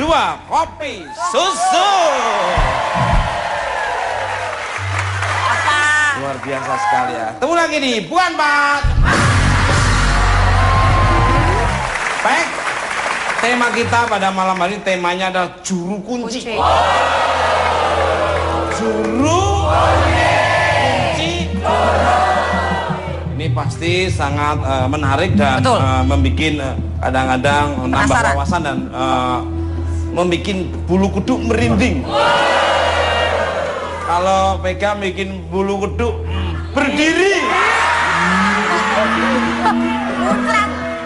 dua kopi susu. Apa? Luar biasa sekali ya. Temu lagi nih, bukan Pak. Baik, tema kita pada malam hari temanya adalah juru kunci. Juru kunci. Ini pasti sangat menarik dan membuat kadang-kadang nambah wawasan dan membuat bulu kuduk merinding. Kalau pegang bikin bulu kuduk berdiri.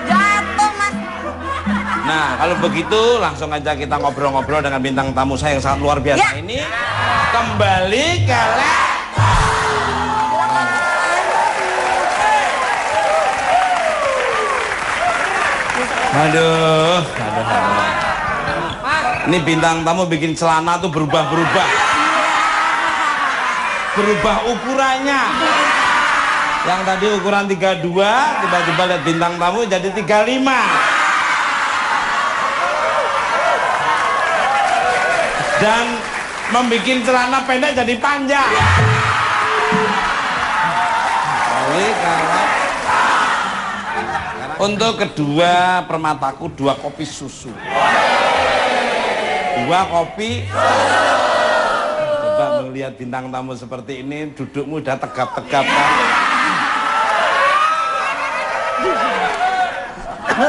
Jatuh, Mas. Nah, kalau begitu langsung aja kita ngobrol-ngobrol dengan bintang tamu saya yang sangat luar biasa ini. Kembali ke Aduh. Ini bintang tamu bikin celana tuh berubah-berubah. Berubah ukurannya. Yang tadi ukuran 32, tiba-tiba lihat bintang tamu jadi 35. Dan membuat celana pendek jadi panjang. Untuk kedua permataku 2 kopi susu. 2 kopi. Coba melihat bintang tamu seperti ini, dudukmu udah tegap-tegap kan?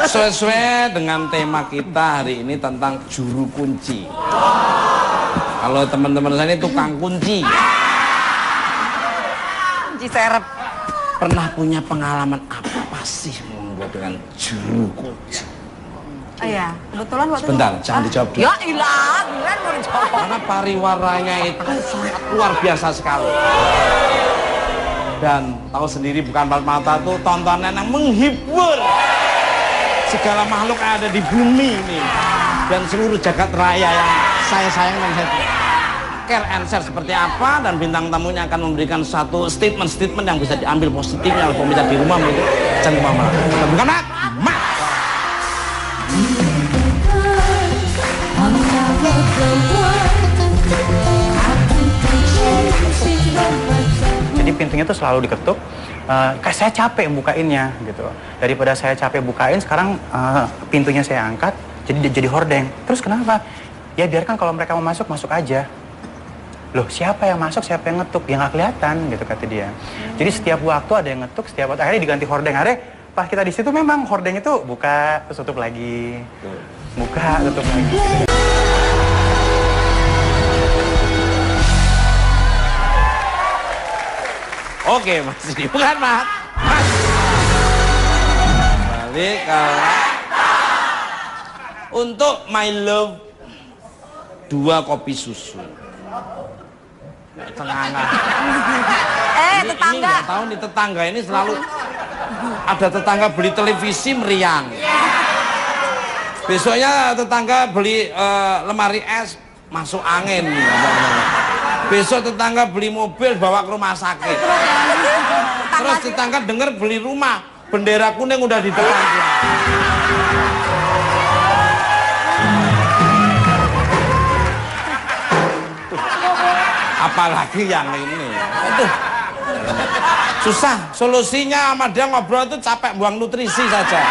Sesuai dengan tema kita hari ini tentang juru kunci. Kalau teman-teman saya ini tukang kunci. Kunci serep. Pernah punya pengalaman apa sih membuat dengan juru kunci? Iya, kebetulan waktu Sebentar, jangan dijawab dulu. Ya ilah, bukan mau dijawab. Karena pariwaranya itu sangat luar biasa sekali. Dan tahu sendiri bukan empat mata tuh tontonan yang menghibur segala makhluk yang ada di bumi ini dan seluruh jagat raya yang saya sayang dan saya care and share seperti apa, dan bintang tamunya akan memberikan satu statement yang bisa diambil positifnya kalau pemirsa di rumah itu jangan kemana-mana. Bukan Mak. Jadi pintunya tuh selalu diketuk. Kayak saya capek bukainnya gitu. Daripada saya capek bukain, sekarang pintunya saya angkat, jadi hordeng. Terus kenapa? Ya biarkan kalau mereka mau masuk, masuk aja. Loh, siapa yang masuk, siapa yang ngetuk? Ya nggak kelihatan gitu kata dia. Jadi setiap waktu ada yang ngetuk, setiap waktu akhirnya diganti hordeng. Akhirnya pas kita di situ memang hordeng itu buka, terus tutup lagi. Buka, tutup lagi. Oke, Mas ini bukan Mas. Balik untuk my love 2 kopi susu. Tengah. Tetangga. Ini nggak tahu nih, tetangga ini selalu ada tetangga beli televisi meriang. Besoknya tetangga beli lemari es masuk angin. Besok tetangga beli mobil bawa ke rumah sakit. Terus tetangga dengar beli rumah, bendera kuning udah di depan. Apalagi yang ini. Aduh. Susah, solusinya sama dia ngobrol itu capek, buang nutrisi saja.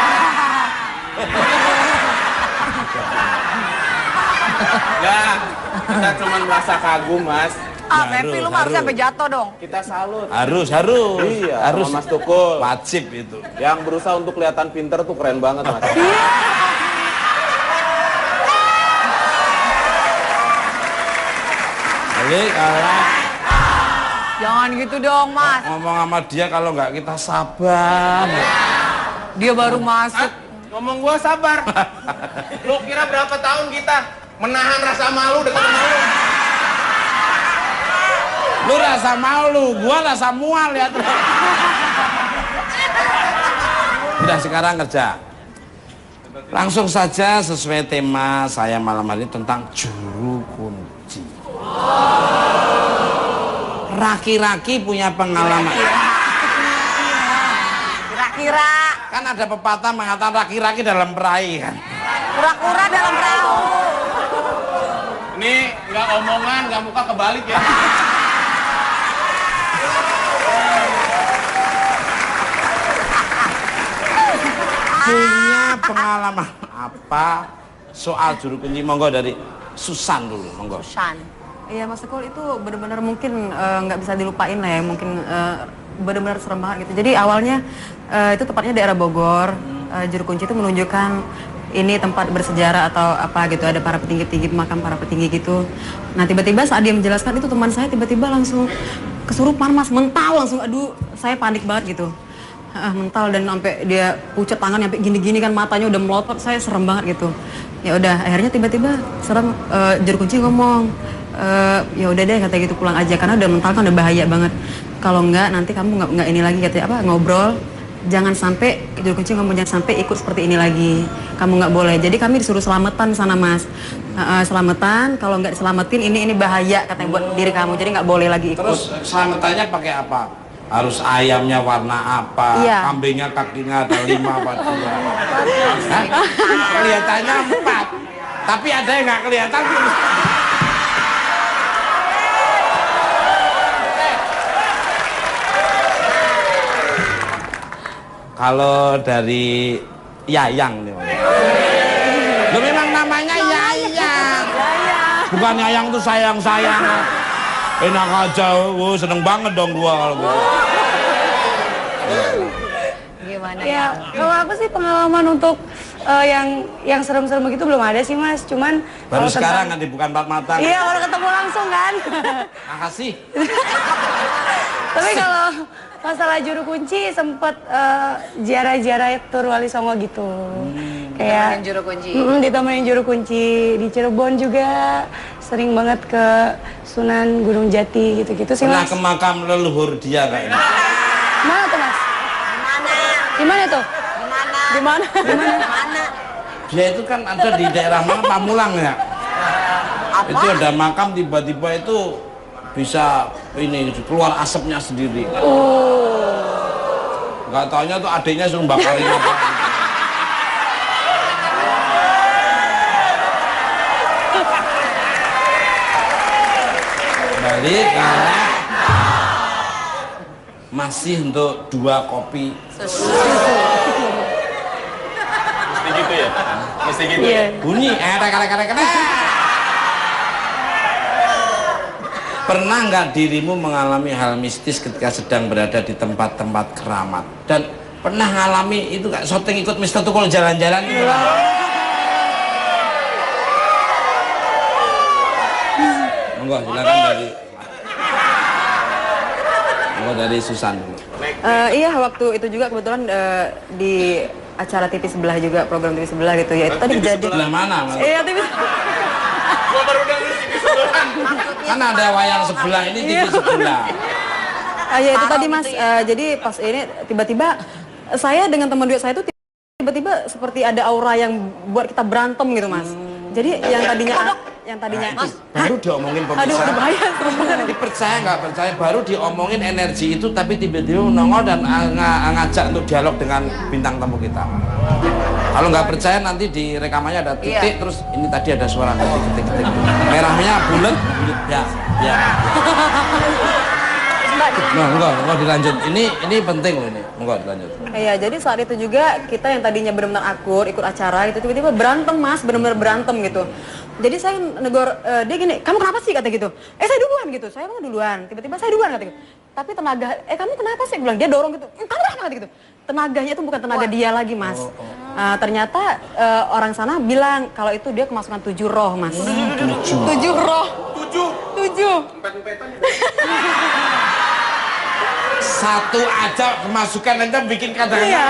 Enggak, kita cuma merasa kagum, Mas. Tapi lu harus sampai jatuh dong. Kita salut. Harus. Iya, harus sama Mas Tukul. Wajib itu. Yang berusaha untuk kelihatan pinter tuh keren banget, Mas. Balik Jangan gitu dong, Mas. ngomong sama dia kalau nggak kita sabar. Dia baru masuk. Ngomong gua sabar. Lu kira berapa tahun kita menahan rasa malu dengan malu? Lu rasa malu, gua rasa mual lihat. Udah sekarang kerja. Langsung saja sesuai tema saya malam hari tentang juru kunci. Raki-raki punya pengalaman. Kira-kira. Kan ada pepatah mengatakan raki-raki dalam peraih kan. Kura-kura dalam perahu. Ini nggak omongan, nggak muka kebalik ya. Punya pengalaman apa soal juru kunci? Monggo dari Susan dulu, monggo. Susan. Iya Mas Tekul itu benar-benar mungkin nggak bisa dilupain lah ya, mungkin benar-benar serem banget gitu. Jadi awalnya itu tepatnya daerah Bogor, juru kunci itu menunjukkan ini tempat bersejarah atau apa gitu, ada para petinggi-petinggi, makam para petinggi gitu. Nah tiba-tiba saat dia menjelaskan itu teman saya tiba-tiba langsung kesurupan Mas, mental langsung, aduh saya panik banget gitu. Mental dan sampai dia pucat tangan sampai gini-gini kan, matanya udah melotot, saya serem banget gitu. Ya udah akhirnya tiba-tiba serem, juru kunci ngomong, ya udah deh kata gitu, pulang aja karena udah mental kan udah bahaya banget. Kalau enggak nanti kamu nggak ini lagi katanya apa, ngobrol, jangan sampai, juru kunci ngomong jangan sampai ikut seperti ini lagi, kamu nggak boleh. Jadi kami disuruh selamatan sana Mas, selamatan, kalau nggak diselamatin ini bahaya katanya buat diri kamu, jadi nggak boleh lagi ikut. Terus selamatannya pakai apa? Harus ayamnya warna apa? Iya. Kambingnya kakinya ada 5 apa 2? Hah? Kelihatannya 4, tapi ada yang nggak kelihatan. Kalau dari Yayang nih, lo memang namanya Yayang, bukan Yayang tuh sayang-sayang. Enak aja, gue seneng banget dong gua kalau gitu. Gimana Ya, kalau aku sih pengalaman untuk yang serem-serem begitu belum ada sih Mas. Cuman Baru kalau sekarang tentang- nanti bukan empat mata. Iya, baru ketemu langsung kan. Makasih. Tapi kalau masalah juru kunci sempet ziarah-ziarah Tur Wali Songo gitu. Kayak Ditemenin juru kunci. ditemenin juru kunci di Cirebon juga, sering banget ke Sunan Gunung Jati gitu-gitu sih Pernah Mas. ke makam leluhur dia kayaknya. Mana tuh Mas? Gimana tuh? Gimana? Dia itu kan ada di daerah mana, Pamulang ya. Itu ada makam tiba-tiba itu bisa ini keluar asapnya sendiri. Nggak taunya tuh adiknya suruh bakarin apa. Balik karena masih untuk 2 kopi. Mesti gitu ya? Mesti gitu ya? Bunyi Pernah nggak dirimu mengalami hal mistis ketika sedang berada di tempat-tempat keramat? Dan pernah ngalami itu nggak, syuting ikut Mister Tukul jalan-jalan itu? Monggo silakan dari Susan dulu. Iya waktu itu juga kebetulan di acara TV sebelah juga, program TV sebelah gitu ya, itu tadi kejadian. Sebelah mana? Iya TV. Gua baru denger TV sebelah. Kan ada wayang sebelah, ini TV sebelah. Ya itu tadi Mas, jadi pas ini tiba-tiba saya dengan teman duet saya itu tiba-tiba seperti ada aura yang buat kita berantem gitu Mas. Jadi yang tadinya Baru diomongin aduh pemirsa. udah bahaya serem banget. Jadi percaya nggak percaya, baru diomongin energi itu tapi tiba-tiba nongol dan ngajak untuk dialog dengan bintang tamu kita. Kalau nggak percaya nanti di rekamannya ada titik, terus ini tadi ada suara ketik-ketik. Merahnya bulat ya. Nah, enggak dilanjut. Ini penting loh ini. Enggak dilanjut. Iya, jadi saat itu juga kita yang tadinya benar-benar akur, ikut acara gitu, tiba-tiba berantem Mas, benar-benar berantem gitu. Jadi saya negor, dia gini, kamu kenapa sih kata gitu? Saya duluan gitu, saya emang duluan. Tiba-tiba saya duluan kata gitu. Tapi tenaga, kamu kenapa sih? Bilang dia dorong gitu, kamu kenapa kata gitu? Tenaganya itu bukan tenaga dia lagi Mas. Ternyata orang sana bilang kalau itu dia kemasukan 7 roh Mas. 7 roh. 7. Satu aja kemasukan aja bikin kadang-kadang. Iya.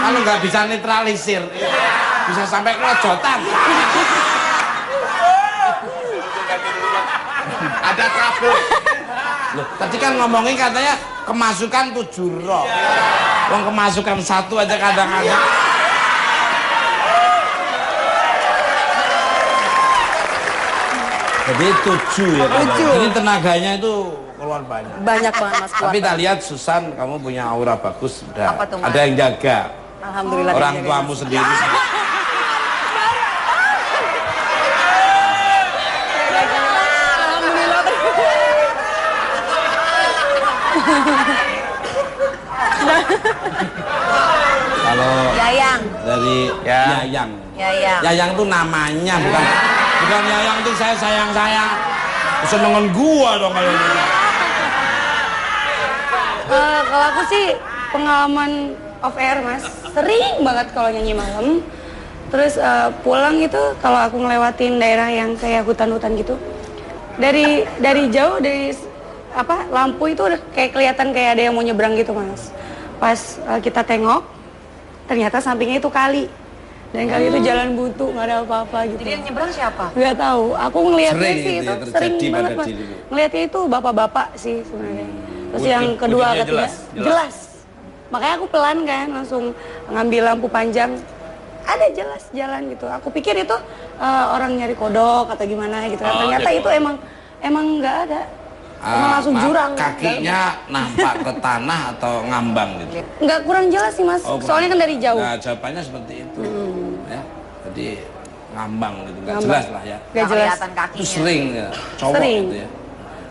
Kalau nggak bisa netralisir, bisa sampai kelojotan. Ada trouble. Loh, tadi kan ngomongin katanya kemasukan 7 roh. Wong kemasukan 1 aja kadang-kadang. Jadi 7 ya. 7. Jadi tenaganya itu keluar banyak. Banyak banget Mas. Tapi keluar. tak lihat Susan, kamu punya aura bagus. Udah. Apa tuh, Mas? Ada yang jaga. Alhamdulillah. Orang dijaga, tuamu Mas. sendiri. Kalau Yayang. dari Ya. Yayang. Yayang. Yayang tuh namanya, bukan Yayang tuh saya sayang. Senengan gua dong kalau gitu. Kalau aku sih pengalaman off air mas, sering banget kalau nyanyi malam. Terus pulang itu kalau aku ngelewatin daerah yang kayak hutan-hutan gitu, dari jauh dari lampu itu udah kayak kelihatan kayak ada yang mau nyebrang gitu mas. Pas kita tengok, ternyata sampingnya itu kali. Dan kali itu jalan buntu, nggak ada apa-apa gitu. Jadi yang nyebrang siapa? Nggak tahu. Aku ngelihatnya Sering sih itu itu ya, sering terjadi banget pada mas. dirimu. Ngelihatnya itu bapak-bapak sih sebenarnya. Terus yang kedua wujudnya ketiga jelas. Makanya aku pelan kan, langsung ngambil lampu panjang. Ada jelas jalan gitu. Aku pikir itu orang nyari kodok atau gimana gitu. Ternyata itu emang nggak ada. Emang langsung Maaf, jurang. kakinya nampak ke tanah atau ngambang gitu. Nggak, kurang jelas sih mas. Soalnya kan dari jauh. Nah, jawabannya seperti itu. Ya. Jadi ngambang gitu, nggak Ngambang. jelas lah ya. Nggak jelas. Kelihatan Itu kakinya. sering ya, cowok Sering. gitu ya.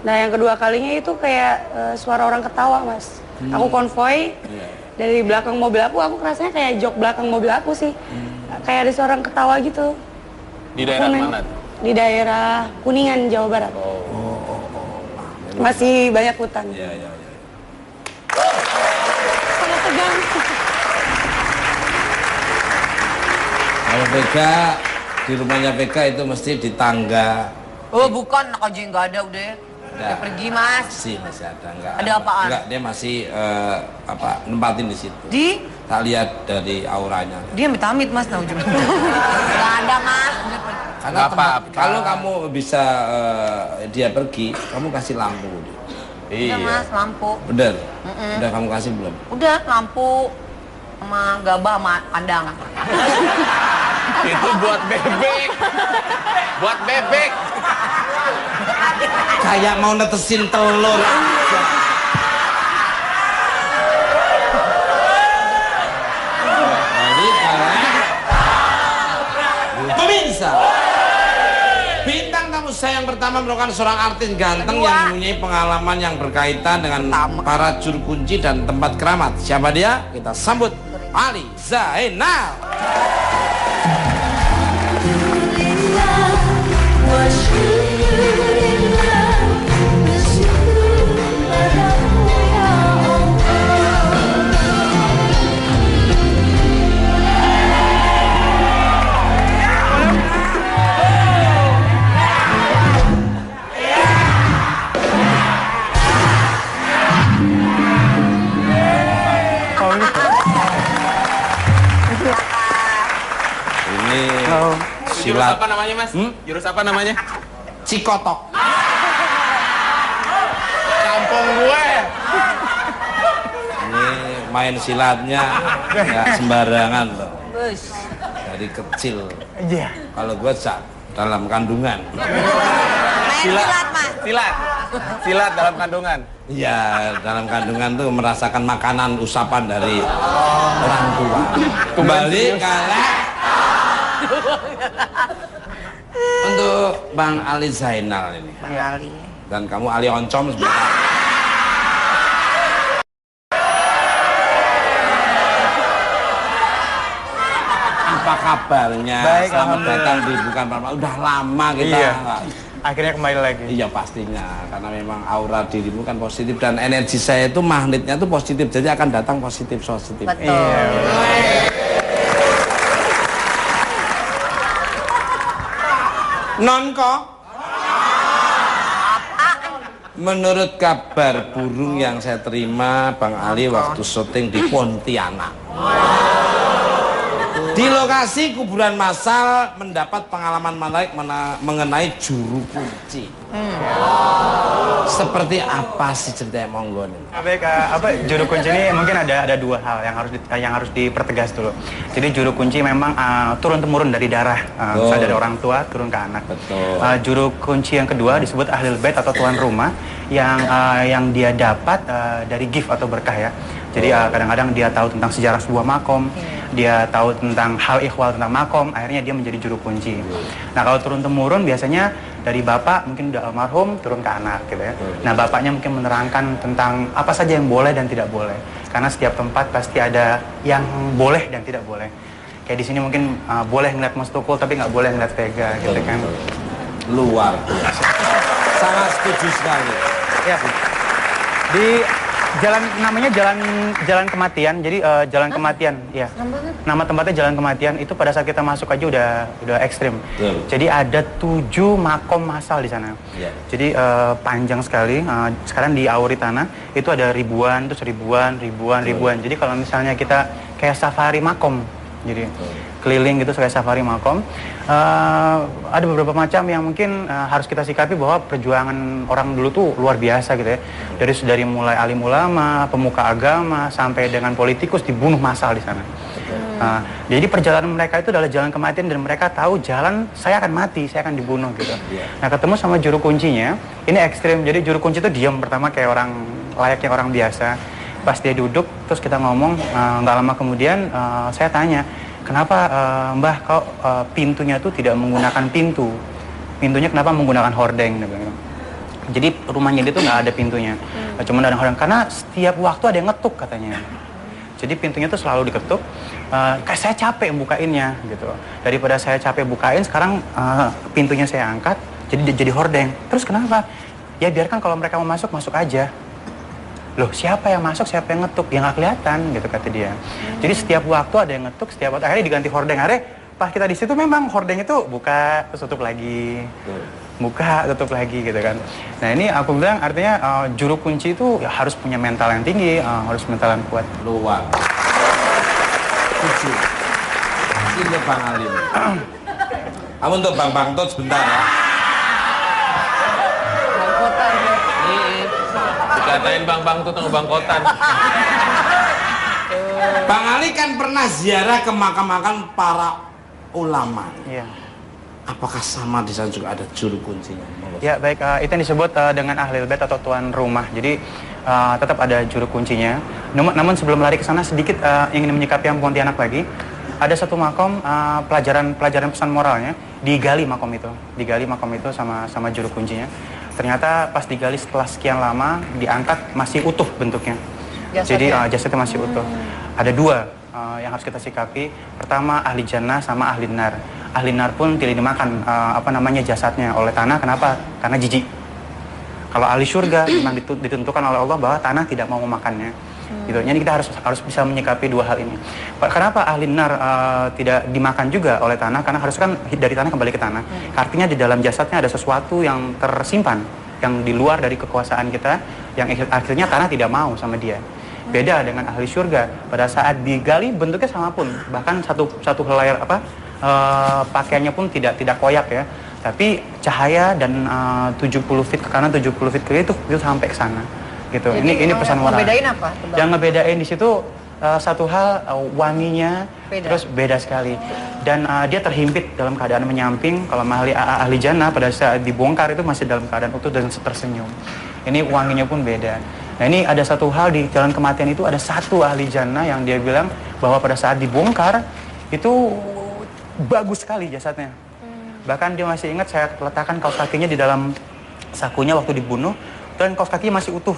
Nah yang kedua kalinya itu kayak suara orang ketawa mas. Aku konvoy Iya. dari belakang mobil aku rasanya kayak jok belakang mobil aku sih. Kayak ada suara orang ketawa gitu. Di daerah Aku mana? Di daerah Kuningan, Jawa Barat. Masih banyak hutan. Iya, iya, iya. Sangat tegang. Kalau Vega, di rumahnya Vega itu mesti di tangga. Oh bukan, anak aja yang nggak ada udah. Udah pergi mas. Masih ada, enggak. Ada apaan? Enggak, dia masih nempatin di situ. Di? Tak lihat dari auranya. Dia amit-amit mas, tahu juga. Nggak ada mas. Udah pergi. Karena kalau kamu bisa dia pergi, kamu kasih lampu. Udah mas, lampu. Bener? Udah kamu kasih belum? Udah lampu sama gabah sama kandang. Itu buat bebek. Buat bebek. Kayak mau netesin telur aja. Jadi kalian pemirsa, bintang tamu saya yang pertama merupakan seorang artis ganteng yang mempunyai pengalaman yang berkaitan dengan para juru kunci dan tempat keramat. Siapa dia? Kita sambut Ali Zainal. Ini Jurus silat apa namanya mas? Jurus apa namanya? Cikotok. Kampung gue. Ini main silatnya nggak sembarangan loh. Bus. Dari kecil. Iya. Kalau gue dalam kandungan. Main silat mas. Silat dalam kandungan. Iya, dalam kandungan tuh merasakan makanan usapan dari orang tua. Kembali kalian untuk Bang Ali Zainal ini. Bang Ali. Dan kamu Ali Oncom sebentar. Apa kabarnya? Baik, Selamat alhamdulillah. datang di Bukan Parma. Udah lama kita. Iya. Akhirnya kembali lagi. Iya pastinya, karena memang aura dirimu kan positif dan energi saya itu magnetnya tuh positif, jadi akan datang positif. Betul. Iya. Nonko. Menurut kabar burung yang saya terima Bang Ali waktu syuting di Pontianak, di lokasi kuburan massal mendapat pengalaman menarik mengenai juru kunci. Seperti apa sih ceritanya, monggo nih? Baik, juru kunci ini mungkin ada dua hal yang harus dipertegas dulu. Jadi juru kunci memang turun temurun dari darah, misalnya dari orang tua turun ke anak. Betul. Juru kunci yang kedua disebut ahlul bait atau tuan rumah yang dia dapat dari gift atau berkah ya. Jadi kadang-kadang dia tahu tentang sejarah sebuah makom, dia tahu tentang hal ikhwal tentang makom, akhirnya dia menjadi juru kunci. Nah kalau turun temurun biasanya dari bapak mungkin udah almarhum turun ke anak gitu ya. Nah bapaknya mungkin menerangkan tentang apa saja yang boleh dan tidak boleh. karena setiap tempat pasti ada yang boleh dan tidak boleh. Kayak di sini mungkin boleh ngeliat Mas Tukul tapi nggak boleh ngeliat Vega gitu kan. Luar biasa. Sangat setuju sekali. Ya, di jalan namanya jalan kematian. Jadi jalan kematian, ya. Nama tempatnya Jalan Kematian. Itu pada saat kita masuk aja udah ekstrim. Betul. Jadi ada 7 makom massal di sana. Ya. Jadi panjang sekali. Sekarang di Auritana itu ada ribuan, terus ribuan. Jadi kalau misalnya kita kayak safari makom, jadi keliling gitu kayak safari makom. Ada beberapa macam yang mungkin harus kita sikapi bahwa perjuangan orang dulu tuh luar biasa gitu ya. Dari mulai alim ulama, pemuka agama sampai dengan politikus dibunuh massal di sana. Jadi perjalanan mereka itu adalah jalan kematian dan mereka tahu jalan saya akan mati, saya akan dibunuh gitu. Nah ketemu sama juru kuncinya, ini ekstrim. Jadi juru kunci itu diam pertama kayak layaknya orang biasa. Pas dia duduk, terus kita ngomong, nggak lama kemudian saya tanya, kenapa Mbah kok pintunya tuh tidak menggunakan pintu? Pintunya kenapa menggunakan hordeng? Jadi rumahnya dia tuh nggak ada pintunya, cuma ada hordeng. Karena setiap waktu ada yang ngetuk katanya. Jadi pintunya tuh selalu diketuk. Kayak saya capek bukainnya gitu. Daripada saya capek bukain, sekarang pintunya saya angkat, jadi hordeng. Terus kenapa? Ya biarkan kalau mereka mau masuk, masuk aja. Loh siapa yang masuk, siapa yang ngetuk? Ya nggak kelihatan gitu kata dia. Jadi setiap waktu ada yang ngetuk, setiap waktu akhirnya diganti hordeng. Akhirnya pas kita di situ memang hordeng itu buka, terus tutup lagi. Buka, tutup lagi gitu kan. Nah ini aku bilang artinya juru kunci itu ya, harus punya mental yang tinggi, harus mental yang kuat. Luar. Setuju. Ini Bang Alim. Kamu untuk Bang Tot sebentar ya. Dikatain Bang Tut sama Bang Kotan. Bang Ali kan pernah ziarah ke makam-makam para ulama. Iya. Apakah sama di sana juga ada juru kuncinya? Ya baik, itu yang disebut dengan ahlul bait atau tuan rumah. Jadi tetap ada juru kuncinya. Namun sebelum lari ke sana sedikit ingin menyikapi yang Pontianak lagi. Ada satu makom pelajaran pesan moralnya digali makom itu sama juru kuncinya. Ternyata pas digali setelah sekian lama diangkat masih utuh bentuknya. Jadi jasadnya masih utuh. Ada 2 yang harus kita sikapi. Pertama ahli jannah sama ahli nar. Ahli nar pun tidak dimakan jasadnya oleh tanah. Kenapa? Karena jijik. Kalau ahli surga memang ditentukan oleh Allah bahwa tanah tidak mau memakannya. Gitu. Jadi kita harus bisa menyikapi 2 hal ini. Kenapa ahli nar tidak dimakan juga oleh tanah? Karena harus kan dari tanah kembali ke tanah. Artinya di dalam jasadnya ada sesuatu yang tersimpan, yang di luar dari kekuasaan kita, yang akhirnya tanah tidak mau sama dia. Beda dengan ahli surga. Pada saat digali bentuknya sama pun, bahkan satu helai pakaiannya pun tidak koyak ya. Tapi cahaya dan 70 feet ke kanan, 70 feet ke kiri itu sampai ke sana. Gitu. Ini pesan moral. Ngebedain apa? Yang ngebedain di situ satu hal wanginya terus beda sekali. Dan dia terhimpit dalam keadaan menyamping. Kalau ahli jannah pada saat dibongkar itu masih dalam keadaan utuh dan tersenyum. Ini wanginya pun beda. Nah ini ada satu hal di jalan kematian itu ada satu ahli jannah yang dia bilang bahwa pada saat dibongkar itu bagus sekali jasadnya. Bahkan dia masih ingat saya letakkan kaos kakinya di dalam sakunya waktu dibunuh dan kaos kakinya masih utuh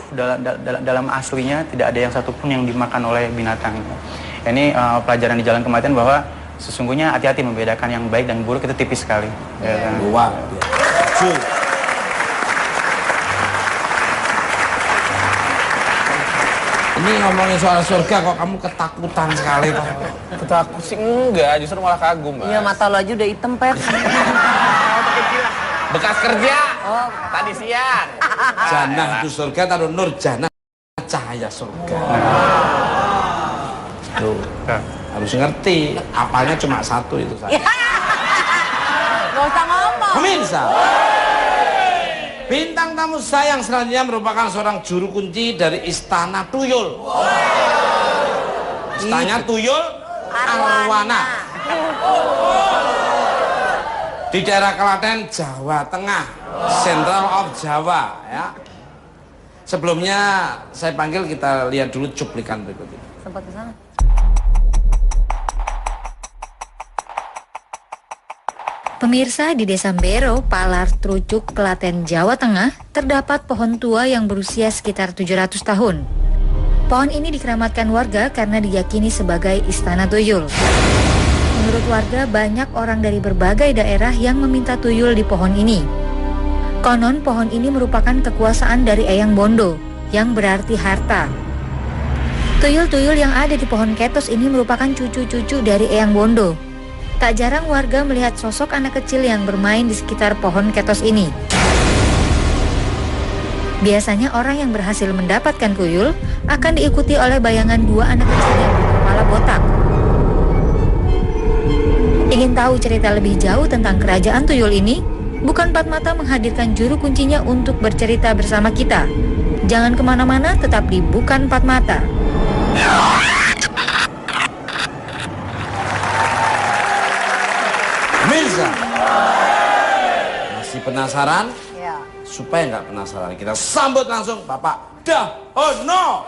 dalam aslinya, tidak ada yang satupun yang dimakan oleh binatang. Ini pelajaran di jalan kematian bahwa sesungguhnya hati-hati membedakan yang baik dan buruk itu tipis sekali. Luar biasa. Ini ngomongin soal surga kok kamu ketakutan sekali Pak? Takut sih enggak, justru malah kagum, Mas. Iya, mata lo aja udah hitam, Pet. Bekas kerja. Tadi siang. Jannah itu surga, taruh nur jannah cahaya surga. Tuh, harus ngerti. Apanya cuma satu itu saya. Gak usah ngomong. Pemirsa, bintang tamu saya yang selanjutnya merupakan seorang juru kunci dari Istana Tuyul. Istana Tuyul Arwana. Di daerah Klaten, Jawa Tengah, Central of Jawa ya. Sebelumnya saya panggil, kita lihat dulu cuplikan berikut ini. Sempat ke sana. Pemirsa, di Desa Mbero, Palar Trucuk, Klaten, Jawa Tengah, terdapat pohon tua yang berusia sekitar 700 tahun. Pohon ini dikeramatkan warga karena diyakini sebagai istana tuyul. Menurut warga, banyak orang dari berbagai daerah yang meminta tuyul di pohon ini. Konon pohon ini merupakan kekuasaan dari Eyang Bondo, yang berarti harta. Tuyul-tuyul yang ada di pohon ketos ini merupakan cucu-cucu dari Eyang Bondo. Tak jarang warga melihat sosok anak kecil yang bermain di sekitar pohon ketos ini. Biasanya orang yang berhasil mendapatkan tuyul akan diikuti oleh bayangan dua anak kecil yang berkepala botak. Ingin tahu cerita lebih jauh tentang kerajaan tuyul ini? Bukan Empat Mata menghadirkan juru kuncinya untuk bercerita bersama kita. Jangan kemana-mana, tetap di Bukan Empat Mata. Mirza, masih penasaran? Ya. Supaya nggak penasaran, kita sambut langsung Bapak Dahono.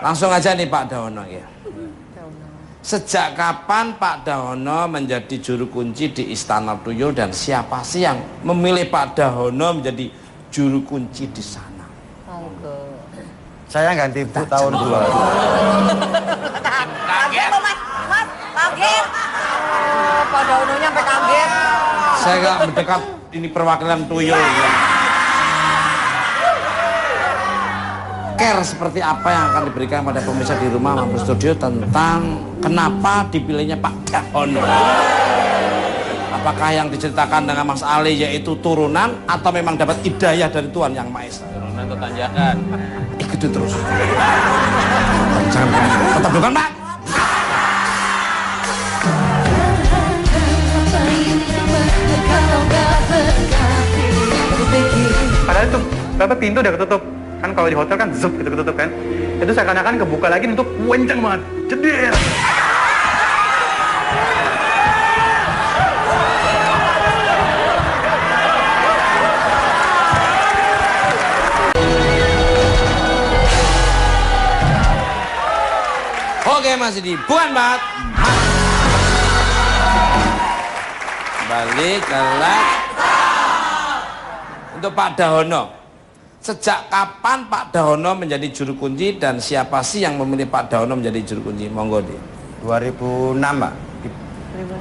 Langsung aja nih Pak Dahono ya. Sejak kapan Pak Dahono menjadi juru kunci di Istana Tuyul dan siapa sih yang memilih Pak Dahono menjadi juru kunci di sana? Saya ganti Bu tahun 2000. Kaget loh mas, kaget. Pak Dahononya sampai kaget. Saya nggak mendekat ini perwakilan Tuyul ya. Care seperti apa yang akan diberikan pada pemirsa di rumah maupun studio tentang kenapa dipilihnya Pak Dahono? Apakah yang diceritakan dengan Mas Ali yaitu turunan atau memang dapat hidayah dari Tuhan Yang Maha Esa? Turunan atau tanjakan? Ikuti terus. Jangan tetap bukan Pak. Padahal itu berapa pintu udah ketutup. Kan kalau di hotel kan zup gitu ketutup kan. Itu seakan-akan kebuka lagi untuk kencang banget. Jeder. Oke, masih di Bukan Bat. Balik ke untuk Pak Dahono. Sejak kapan Pak Dahono menjadi juru kunci dan siapa sih yang memilih Pak Dahono menjadi juru kunci? Monggo di 2006 Pak.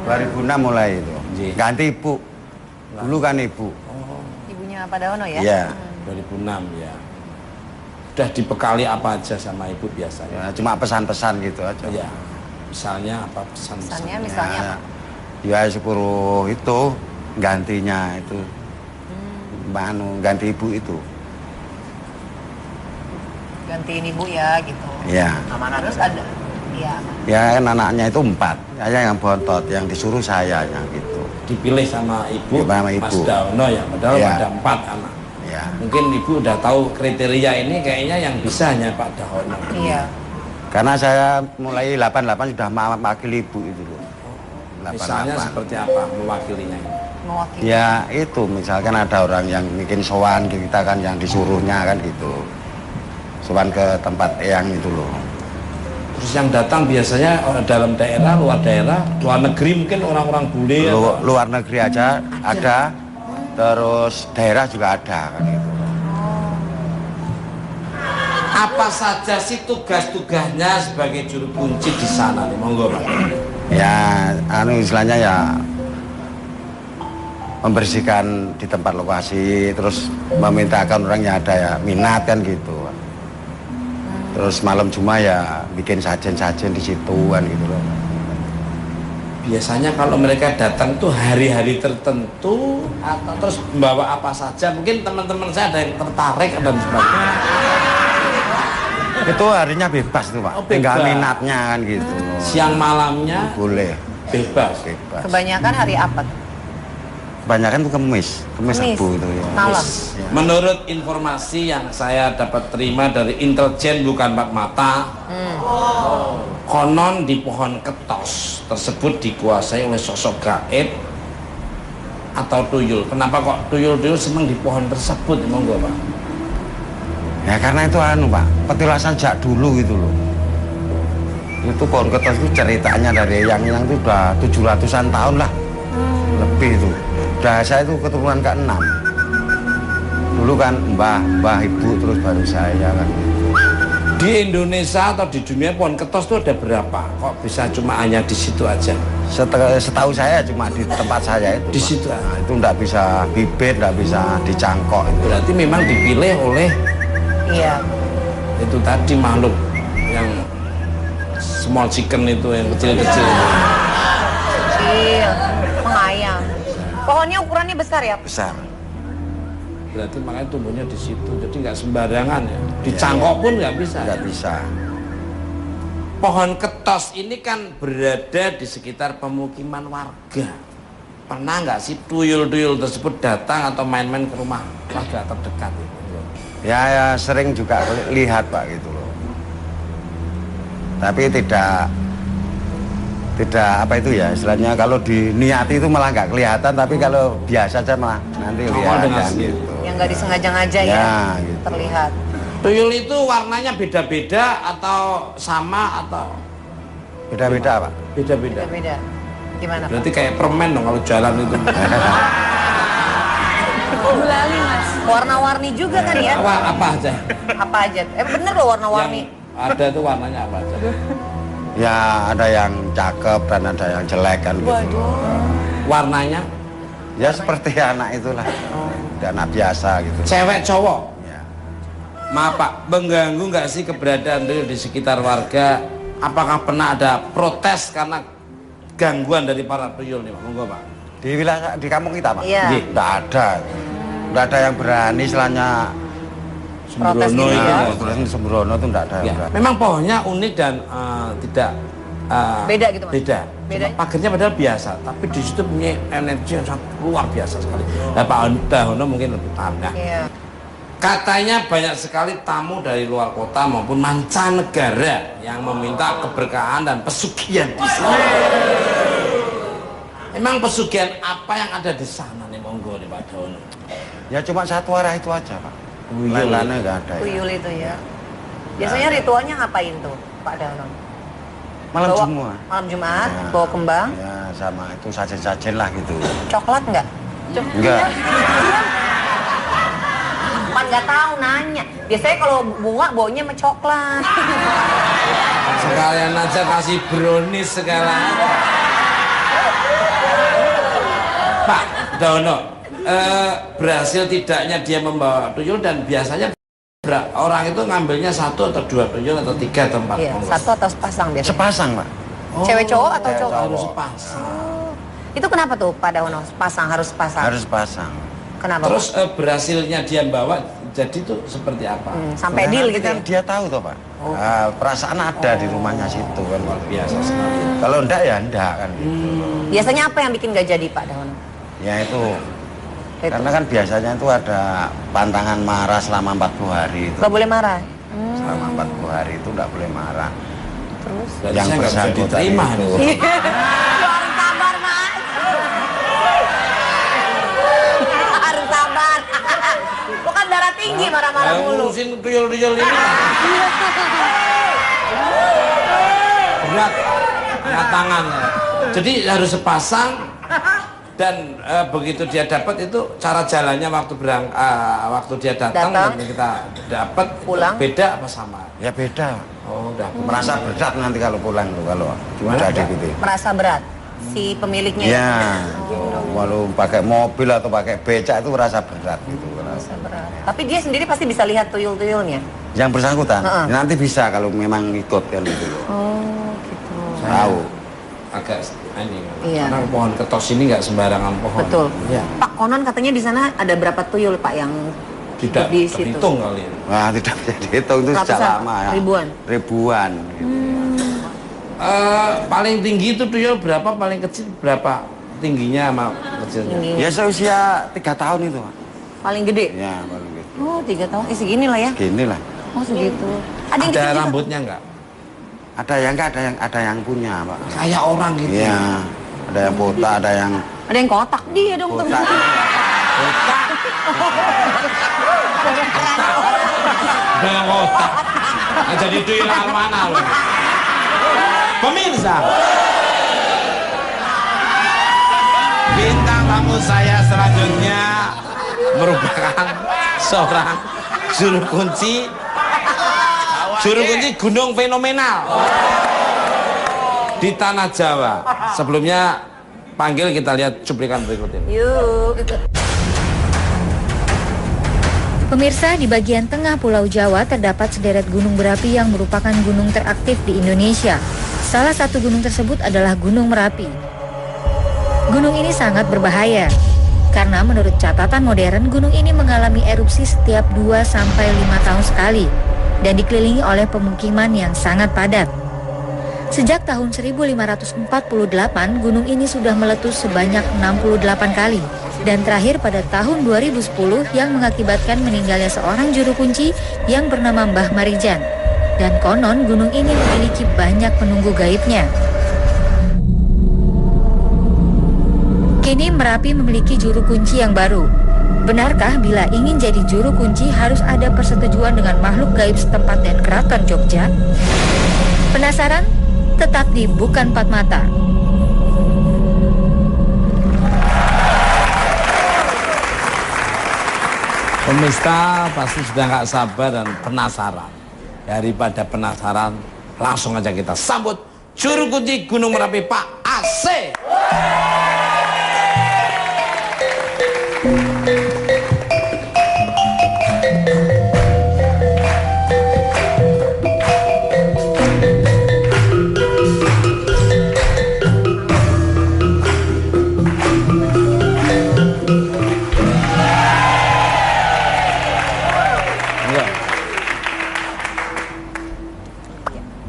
2006 mulai itu. Ganti Ibu. Dulu kan Ibu. Ibunya Pak Dahono ya? Iya. 2006 ya. Udah dibekali apa aja sama Ibu biasanya? Ya, cuma pesan-pesan gitu aja. Ya. Misalnya apa Pesannya pesan-pesannya? misalnya apa? Ya suruh itu gantinya itu. Ganti Ibu itu. Gantiin ibu ya gitu. Iya. Terus ada, ya. Ya kan anaknya itu 4. Saya yang bontot, yang disuruh saya yang gitu. Dipilih sama Ibu, Ya, sama Mas Ibu. Dahono ya, padahal Ya. ada 4 anak. Ya. Mungkin Ibu udah tahu kriteria ini kayaknya yang bisa hanya Pak Dahono. Iya. Karena saya mulai 88 sudah mewakili Ibu itu loh. Misalnya seperti apa mewakilinya ini? Mewakili. Ya itu misalkan ada orang yang bikin sowan kita kan yang disuruhnya kan gitu. Sowan ke tempat eyang itu loh. Terus yang datang biasanya dalam daerah, luar negeri mungkin orang-orang bule atau Luar negeri aja ada, terus daerah juga ada kan gitu. apa saja sih tugas-tugasnya sebagai juru kunci di sana nih? Monggo Pak. Ya istilahnya ya membersihkan di tempat lokasi, terus memintakan orang yang ada ya minat kan gitu. Terus malam Jumat ya bikin sajen-sajen di situ kan gitu loh. Biasanya kalau mereka datang tuh hari-hari tertentu atau terus membawa apa saja, mungkin teman-teman saya ada yang tertarik dan sebagainya. Itu harinya bebas tuh Pak, Oh, tinggal bebas. minatnya kan gitu. Siang malamnya Boleh, bebas. bebas. Kebanyakan hari apa? Kebanyakan tuh kemis Kemis. Rebu itu ya. Malam. Ya. Menurut informasi yang saya dapat terima dari intelijen bukan empat mata, Konon di pohon ketos tersebut dikuasai oleh sosok gaib atau tuyul. Kenapa kok tuyul-tuyul senang di pohon tersebut, monggo Pak? Ya karena itu Pak, petilasan sejak dulu gitu loh. Itu pohon ketos itu ceritanya dari yang itu udah 700-an tahun lah. Lebih itu. Udah saya itu keturunan ke-6. Dulu kan mbah ibu terus baru saya kan. Di Indonesia atau di dunia pohon ketos itu ada berapa? Kok bisa cuma hanya di situ aja? Setahu saya cuma di tempat saya itu. Di situ. Nah, itu enggak bisa bibit, enggak bisa dicangkok itu. Berarti memang dipilih oleh itu tadi makhluk yang small chicken itu yang kecil-kecil. Kecil, pengayam. Pohonnya ukurannya besar ya? Besar. Berarti makanya tumbuhnya di situ, jadi nggak sembarangan ya. Dicangkok pun nggak bisa. Nggak bisa. Pohon ketos ini kan berada di sekitar pemukiman warga. Pernah nggak sih tuyul-tuyul tersebut datang atau main-main ke rumah warga terdekat itu? Ya sering juga lihat Pak gitu loh. Tapi tidak apa itu ya istilahnya, kalau diniati itu malah nggak kelihatan, tapi kalau biasa aja malah nanti lihat kan gitu. Yang nggak disengaja-ngaja ya, gitu. Terlihat. Tuyul itu warnanya beda-beda atau sama atau beda-beda Pak? Beda-beda. Beda-beda. Gimana Pak? Berarti kayak permen dong kalau jalan itu. Gulali Mas. Warna-warni juga kan ya? Apa aja? Apa aja? Bener loh warna-warni. Ada tuh warnanya apa aja? Ya ada yang cakep dan ada yang jelek kan gitu. Warnanya? Ya seperti anak itulah, anak biasa gitu. Cewek cowok? Ya. Maaf Pak, mengganggu nggak sih keberadaan tuyul di sekitar warga? Apakah pernah ada protes karena gangguan dari para tuyul nih Pak? Monggo Pak. Di wilayah di kampung kita Pak? Iya. Nggak ada. Nggak ada yang berani istilahnya Protes Sembrono gitu itu. ya? Sembrono itu nggak ada yang Ya. berani. Memang pohonnya unik dan tidak Beda gitu Mas? beda. Bedanya? Pagernya padahal biasa, tapi di situ punya energi yang sangat luar biasa sekali. Nah, Pak Dahono mungkin lebih paham ya. Iya. Katanya banyak sekali tamu dari luar kota maupun mancanegara yang meminta keberkahan dan pesugihan di sana. Emang pesugihan apa yang ada di sana nih, monggo nih Pak Dahono? Ya cuma satu arah itu aja Pak. Tuyul. Lain-lainnya nggak ada. Ya. Tuyul itu ya. Biasanya ritualnya ngapain tuh Pak Dahono? Malam Bawa- Jumat. Malam Jumat, Ya. bawa kembang. Ya sama itu sajen-sajen lah gitu. Coklat nggak? Enggak. Pan nggak tahu nanya. Biasanya kalau bunga baunya sama coklat. Sekalian aja kasih brownies sekalian. Pak Dahono, berhasil tidaknya dia membawa tuyul dan biasanya orang itu ngambilnya satu atau dua tuyul atau tiga atau empat? Iya, Monggo. satu atau sepasang biasanya. Sepasang Pak. Cewek cowok atau cowok? Harus sepasang. Itu kenapa tuh Pak Dahono? Sepasang, harus sepasang. Harus pasang. Kenapa? Terus Pak? berhasilnya dia bawa jadi tuh seperti apa? Sampai Nah, deal nanti gitu kan ya? dia tahu toh Pak. Perasaan ada di rumahnya situ kan. Luar biasa sekali. Kalau enggak ya enggak kan. Biasanya apa yang bikin gak jadi Pak Dahono? Ya itu. Itu. Karena kan biasanya itu ada pantangan marah selama 40 hari itu. Gak boleh marah. Selama 40 hari itu enggak boleh marah. Terus? Berarti Yang saya nggak bisa bersangkutan diterima itu. nih. Harus sabar Mas. Harus sabar. Lo kan darah tinggi marah-marah Yang mulu. ngurusin tuyul-tuyul ini berat angkat tangan ya. Jadi harus sepasang dan begitu dia dapat itu cara jalannya waktu dia datang Datang. dan kita dapat Pulang. beda apa sama? Ya beda. Oh, udah Merasa berat nanti kalau pulang tuh kalau udah gitu. Merasa berat si pemiliknya. Ya, walau pakai mobil atau pakai becak itu merasa berat gitu. Merasa berat. Tapi dia sendiri pasti bisa lihat tuyul-tuyulnya. Yang bersangkutan Heeh. nanti bisa kalau memang ikut kan gitu. Oh, gitu. Tahu. agak ini. Iya. Karena pohon ketos ini nggak sembarangan pohon. Betul. Ya. Pak, konon katanya di sana ada berapa tuyul Pak yang Tidak di situ? terhitung kali. Wah, tidak bisa dihitung itu sejak Ratusan? lama ya. Ribuan? Ribuan. Gitu. Paling tinggi itu tuyul berapa? Paling kecil berapa tingginya sama kecilnya? Tinggi. Ya seusia 3 tahun itu. Pak. Paling gede? Ya, paling gitu. Oh, 3 tahun. Segini lah ya? Gini lah. Oh, segitu. Ada yang Ada kecil juga? rambutnya nggak? Ada yang enggak, ada yang punya, Pak. Kayak orang gitu. Iya. Ada yang botak, ada yang Ada yang kotak dia dong. botak. Otak. Dengan otak. Nah, jadi tuyul mana loh. Pemirsa, bintang tamu saya selanjutnya merupakan seorang juru kunci gunung fenomenal di tanah Jawa. Sebelumnya panggil, kita lihat cuplikan berikut ini. Yuk. Pemirsa, di bagian tengah Pulau Jawa terdapat sederet gunung berapi yang merupakan gunung teraktif di Indonesia. Salah satu gunung tersebut adalah Gunung Merapi. Gunung ini sangat berbahaya, karena menurut catatan modern, gunung ini mengalami erupsi setiap 2-5 tahun sekali, dan dikelilingi oleh pemukiman yang sangat padat. Sejak tahun 1548, gunung ini sudah meletus sebanyak 68 kali, dan terakhir pada tahun 2010 yang mengakibatkan meninggalnya seorang juru kunci yang bernama Mbah Marijan. Dan konon gunung ini memiliki banyak penunggu gaibnya. Kini Merapi memiliki juru kunci yang baru. Benarkah bila ingin jadi juru kunci harus ada persetujuan dengan makhluk gaib setempat dan keraton Jogja? Penasaran? Tetap di Bukan Empat Mata. Pemirsa pasti sudah nggak sabar dan penasaran. Daripada penasaran, langsung aja kita sambut juru kunci Gunung Merapi, Pak AC.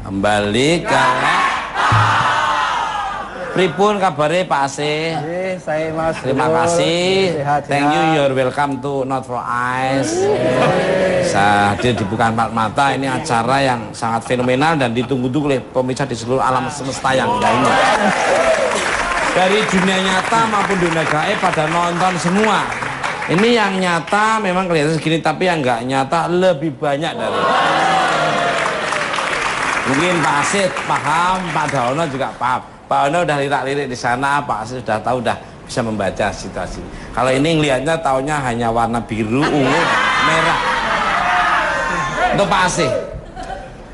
Kembali ke pripun kabare Pak AC? Saya Mas. Terima kasih. Sehat, Thank you, you're welcome to Not for Eyes. Saya hadir di Bukan Empat Mata. Ini acara yang sangat fenomenal dan ditunggu-tunggu oleh pemirsa di seluruh alam semesta yang lainnya. Dari dunia nyata maupun dunia gaib pada nonton semua. Ini yang nyata memang kelihatan segini, tapi yang nggak nyata lebih banyak dari. Mungkin Pak Asid paham, Pak Daono juga paham. Pak Daono udah lirik-lirik di sana, Pak Asid sudah tahu, udah bisa membaca situasi. Kalau ini ngelihatnya taunya hanya warna biru, ungu, merah. Untuk Pak Asid,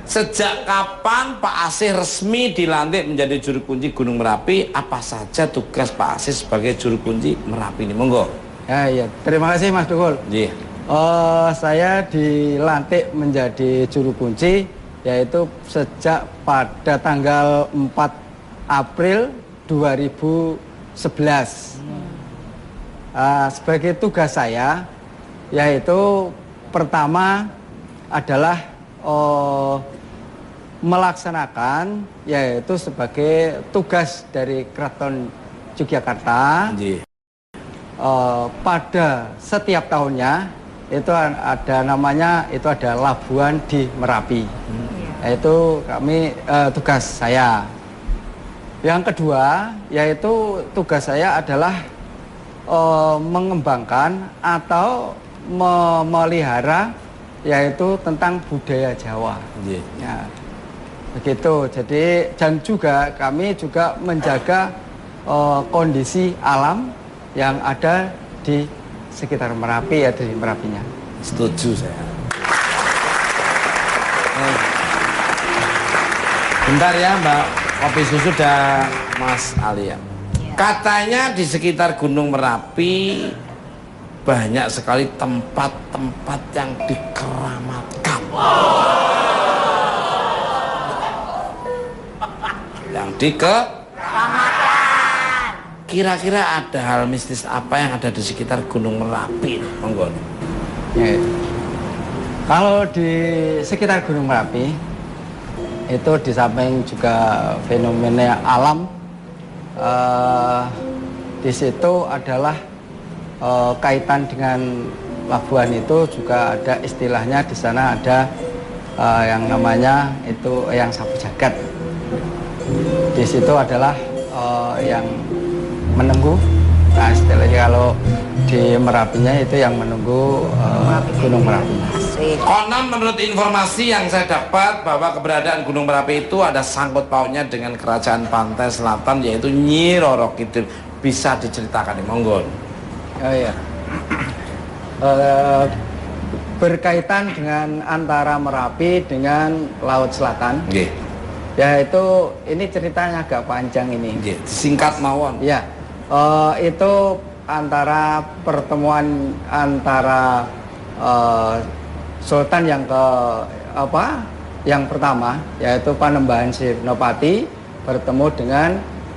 sejak kapan Pak Asid resmi dilantik menjadi juru kunci Gunung Merapi? Apa saja tugas Pak Asid sebagai juru kunci Merapi ini? Monggo. Ya, terima kasih Mas Dukul. Iya. Saya dilantik menjadi juru kunci yaitu sejak pada tanggal 4 April 2011. Sebagai tugas saya yaitu pertama adalah melaksanakan yaitu sebagai tugas dari Keraton Yogyakarta. Pada setiap tahunnya itu ada namanya, itu ada labuhan di Merapi. Yaitu kami tugas saya. Yang kedua yaitu tugas saya adalah mengembangkan atau memelihara yaitu tentang budaya Jawa. Ya, begitu. Jadi dan juga kami juga menjaga kondisi alam yang ada di sekitar Merapi, ya, di Merapinya. Setuju saya. Bentar ya Mbak, kopi susu dan Mas Ali ya. Katanya di sekitar Gunung Merapi banyak sekali tempat-tempat yang dikeramatkan. Yang dikeramatkan. Kira-kira ada hal mistis apa yang ada di sekitar Gunung Merapi? Monggo. Ya, kalau di sekitar Gunung Merapi itu di samping juga fenomena alam, di situ adalah kaitan dengan labuhan itu juga ada istilahnya, di sana ada yang namanya itu Eyang Sapu Jagat. Di situ adalah yang menunggu. Nah, istilahnya kalau di Merapinya itu yang menunggu Gunung Merapi. Konon menurut informasi yang saya dapat bahwa keberadaan Gunung Merapi itu ada sangkut pautnya dengan kerajaan pantai selatan yaitu Nyi Roro Kidul. Bisa diceritakan nih, monggo. Oh iya. Berkaitan dengan antara Merapi dengan Laut Selatan. Nggih. Ya itu ini ceritanya agak panjang ini. Nggih, singkat mawon. Ya. Itu antara pertemuan antara Sultan yang yang pertama yaitu Panembahan Senopati bertemu dengan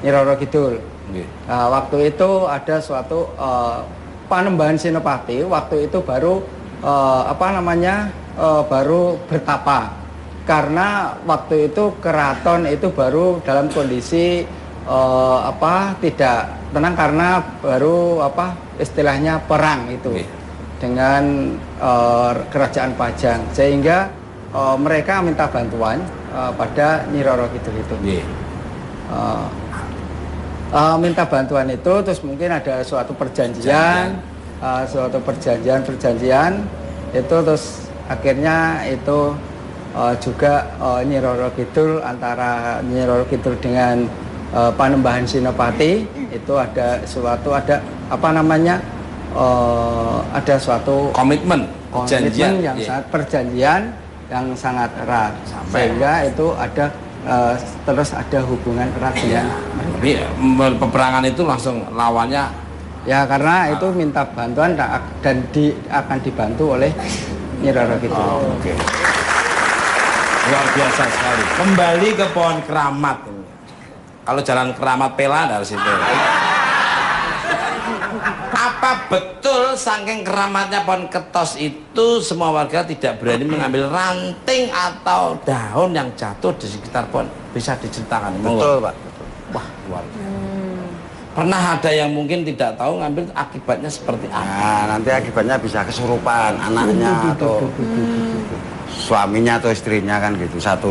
Nyi Roro Kidul. Nah, waktu itu ada suatu Panembahan Senopati waktu itu baru baru bertapa karena waktu itu keraton itu baru dalam kondisi tidak tenang karena baru istilahnya perang itu dengan kerajaan Pajang sehingga mereka minta bantuan pada Nyi Roro Kidul itu. Minta bantuan itu terus mungkin ada suatu perjanjian itu terus akhirnya itu juga Nyi Roro Kidul antara Nyi Roro Kidul dengan Panembahan Senopati itu ada suatu ada suatu komitmen yang sangat perjanjian yang sangat erat sehingga itu ada terus ada hubungan erat dengan peperangan itu langsung lawannya ya karena itu minta bantuan dan akan dibantu oleh Nyi Roro Kidul. Oke. Luar biasa sekali. Kembali ke pohon keramat ini. Kalau jalan Keramat Pela dari situ. Apa betul saking keramatnya pohon ketos itu semua warga tidak berani mengambil ranting atau daun yang jatuh di sekitar pohon? Bisa diceritakan? Betul, Pak. Wah, luar biasa. Pernah ada yang mungkin tidak tahu ngambil akibatnya seperti apa? Nah, nanti akibatnya bisa kesurupan anaknya atau suaminya atau istrinya kan gitu, satu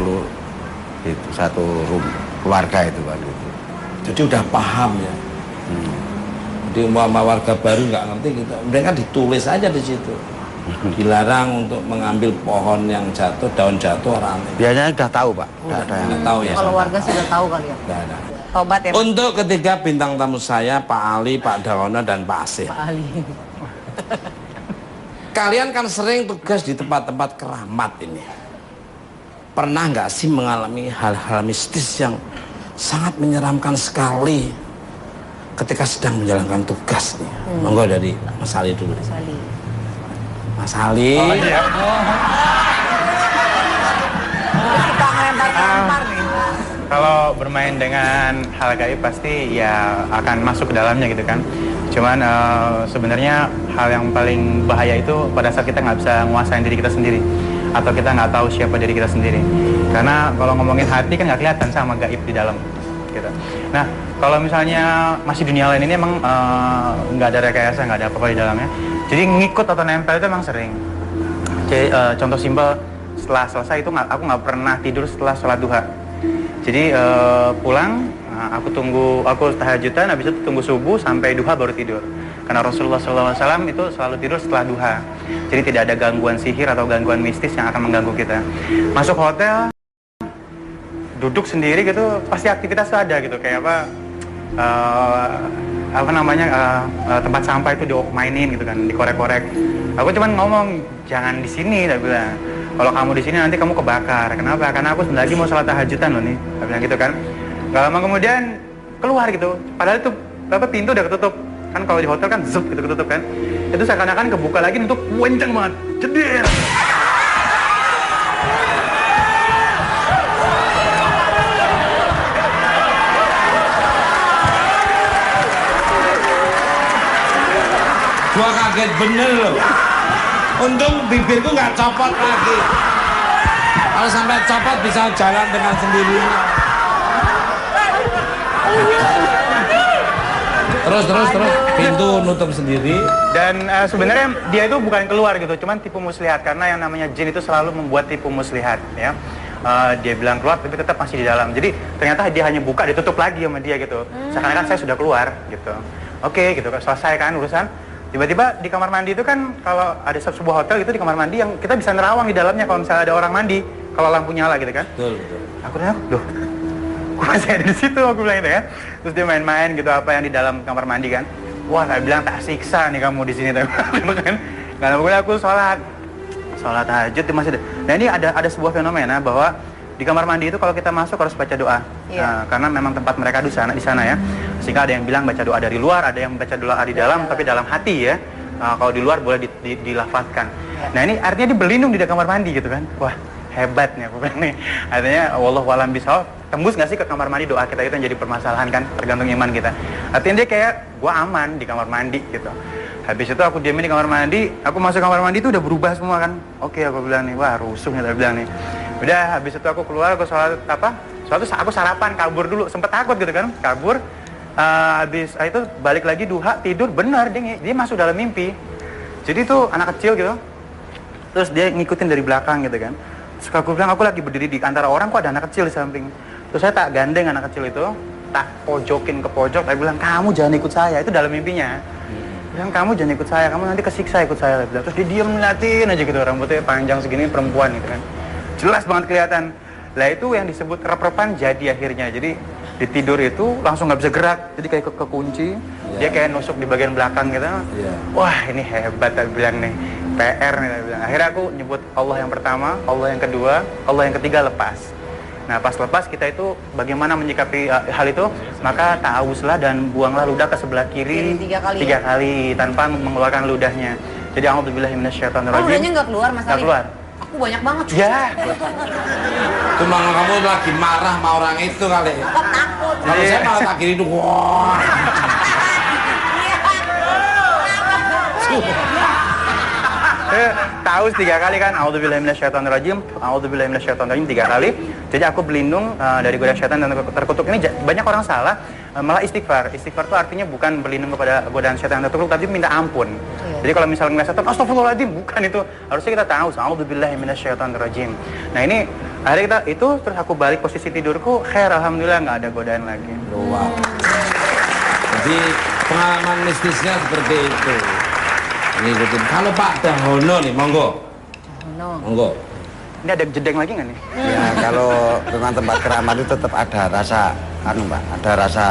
keluarga itu kan gitu. Jadi udah paham ya. Jadi umpama warga baru nggak ngerti gitu, mereka ditulis aja di situ. Dilarang untuk mengambil pohon yang jatuh, daun jatuh ranting. Biasanya udah tahu, Pak. Udah tahu ya. Kalau warga sudah tahu kali ya. Ada. Tobat ya. Untuk ketiga bintang tamu saya, Pak Ali, Pak Dawono, dan Pak Asih. Pak Ali. Kalian kan sering tugas di tempat-tempat keramat ini. Pernah nggak sih mengalami hal-hal mistis yang sangat menyeramkan sekali ketika sedang menjalankan tugas nih? Monggo dari Mas Ali dulu. Mas Ali. Mas Ali. Oh iya. Kita ngelempar nih. Kalau bermain dengan hal gaib pasti ya akan masuk ke dalamnya gitu kan. Cuman sebenarnya hal yang paling bahaya itu pada saat kita nggak bisa menguasain diri kita sendiri atau kita nggak tahu siapa diri kita sendiri. Karena kalau ngomongin hati kan nggak kelihatan sama gaib di dalam gitu. Nah kalau misalnya masih dunia lain ini emang nggak ada rekayasa, nggak ada apa-apa di dalamnya. Jadi ngikut atau nempel itu emang sering. Jadi contoh simpel, setelah selesai itu aku nggak pernah tidur setelah sholat duha. Jadi pulang, aku tahajudan, habis itu tunggu subuh sampai duha baru tidur. Karena Rasulullah SAW itu selalu tidur setelah duha. Jadi tidak ada gangguan sihir atau gangguan mistis yang akan mengganggu kita. Masuk hotel, duduk sendiri gitu, pasti aktivitas tuh ada gitu. Kayak tempat sampah itu dimainin gitu kan, dikorek-korek. Aku cuman ngomong, jangan di sini, dia bilang. Kalau kamu di sini nanti kamu kebakar. Kenapa? Karena aku sebentar lagi mau sholat tahajudan loh nih. Dia bilang gitu kan. Gak lama kemudian keluar gitu. Padahal itu pintu udah ketutup. Kan kalau di hotel kan zup gitu ketutup kan. Itu seakan-akan kebuka lagi untuk kencang banget. Jeder. Gua kaget bener loh. Untung bibirku nggak copot lagi. Kalau sampai copot bisa jalan dengan sendirinya. Terus pintu nutup sendiri. Dan sebenarnya dia itu bukan keluar gitu, cuman tipu muslihat karena yang namanya jin itu selalu membuat tipu muslihat ya. dia bilang keluar tapi tetap masih di dalam. Jadi ternyata dia hanya buka, ditutup lagi sama dia gitu. Seakan-akan saya sudah keluar gitu. Oke gitu, selesai kan urusan. Tiba-tiba di kamar mandi itu kan kalau ada sebuah hotel gitu di kamar mandi yang kita bisa nerawang di dalamnya kalau misalnya ada orang mandi kalau lampu nyala gitu kan. Betul. Aku nanya, loh, kok masih ada di situ? Aku bilang gitu ya. Terus dia main-main gitu apa yang di dalam kamar mandi kan. Wah, saya bilang tak siksa nih kamu di sini kan. Karena pokoknya aku sholat tahajud di masjid. Nah ini ada sebuah fenomena bahwa di kamar mandi itu kalau kita masuk harus baca doa. Karena memang tempat mereka di sana ya. Sehingga ada yang bilang baca doa dari luar, ada yang baca doa di dalam, tapi dalam hati ya. Kalau di luar boleh dilafazkan. Nah ini artinya dia berlindung di kamar mandi gitu kan. Wah, hebat nih aku bilang nih. Artinya wallahu a'lam bishawab, tembus nggak sih ke kamar mandi doa kita itu yang jadi permasalahan kan, tergantung iman kita. Artinya dia kayak gua aman di kamar mandi gitu. Habis itu aku diamin di kamar mandi, aku masuk kamar mandi itu udah berubah semua kan. Oke, aku bilang nih, wah rusuh nih, aku bilang nih. Udah, habis itu aku keluar, aku sholat apa? Suatu saat aku sarapan, kabur dulu, sempet takut gitu kan, kabur. Habis itu balik lagi duha, tidur, benar dia masuk dalam mimpi. Jadi tuh anak kecil gitu, terus dia ngikutin dari belakang gitu kan. Terus aku bilang, aku lagi berdiri di antara orang, kok ada anak kecil di samping. Terus saya tak gandeng anak kecil itu, tak pojokin ke pojok, saya bilang, kamu jangan ikut saya, itu dalam mimpinya. Bilang, kamu jangan ikut saya, kamu nanti kesiksa ikut saya. Terus dia diam ngeliatin aja gitu, rambutnya panjang segini, perempuan gitu kan. Jelas banget kelihatan. Lah itu yang disebut rep-repan jadi akhirnya. Jadi di tidur itu langsung nggak bisa gerak, jadi kayak kekunci. Dia kayak nusuk di bagian belakang gitu. Wah ini hebat, saya bilang nih, PR nih, saya bilang. Akhirnya aku nyebut Allah yang pertama, Allah yang kedua, Allah yang ketiga, lepas. Nah pas lepas kita itu bagaimana menyikapi hal itu, maka ta'awuzlah dan buanglah ludah ke sebelah kiri 3 kali tanpa mengeluarkan ludahnya. Jadi a'udzubillahi minasyaitonirrajim. Ludahnya nggak keluar Mas Ali? Nggak keluar. Aku banyak banget. Ya. Cuma kamu lagi marah sama orang itu kali. Kok takut? Kalau saya malah tak kiri itu, wah. Tahu 3 kali kan, a'udzubillahi minasyaitonirrajim, a'udzubillahi minasyaitonirrajim 3 kali. Jadi aku berlindung dari godaan syaitan dan terkutuk. Ini banyak orang salah malah istighfar. Istighfar itu artinya bukan berlindung kepada godaan syaitan dan terkutuk, tapi minta ampun. Jadi kalau misalnya ngeliat setan, astagfirullahaladzim, bukan itu. Harusnya kita tahu, a'udzubillahi minasyaitonirrajim. Nah ini akhirnya kita itu, terus aku balik posisi tidurku, khair, alhamdulillah nggak ada godaan lagi. Wow. Jadi pengalaman mistisnya seperti itu. Ngikutin. Kalau Pak Dahono nih, monggo. Monggo. Ini ada jedeng lagi nggak nih? Ya kalau dengan tempat keramat itu tetap ada rasa, Pak, ada rasa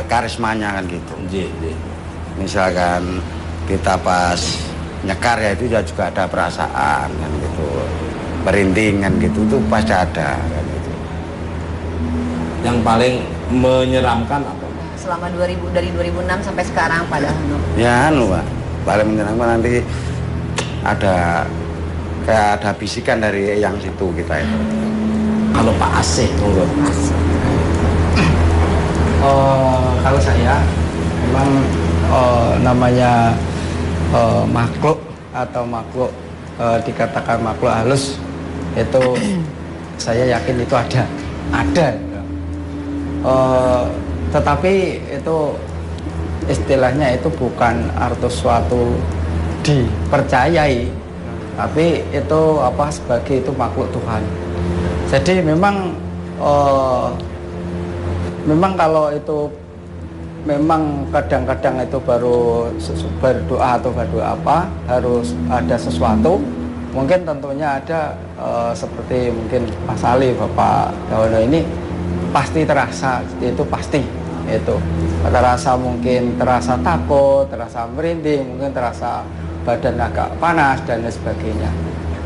karismanya kan gitu. Misalkan kita pas nyekar ya itu juga ada perasaan kan gitu, merinding kan gitu, itu pasti ada kan gitu. Yang paling menyeramkan apa? Selama dari 2006 sampai sekarang Pak Dahono. Ya Pak, paling menyenangkan nanti ada kayak ada bisikan dari yang situ kita itu. Kalau Pak Asih, monggo. Kalau saya memang namanya makhluk atau makhluk dikatakan makhluk halus itu saya yakin itu ada. Tetapi itu istilahnya itu bukan arti suatu dipercayai, tapi itu apa sebagai itu makhluk Tuhan. Jadi memang kalau itu memang kadang-kadang itu baru berdoa atau berdoa apa harus ada sesuatu, mungkin tentunya ada seperti mungkin Mas Ali, Bapak Dahono ini pasti terasa, itu pasti itu terasa, mungkin terasa takut, terasa merinding, mungkin terasa badan agak panas dan lain sebagainya.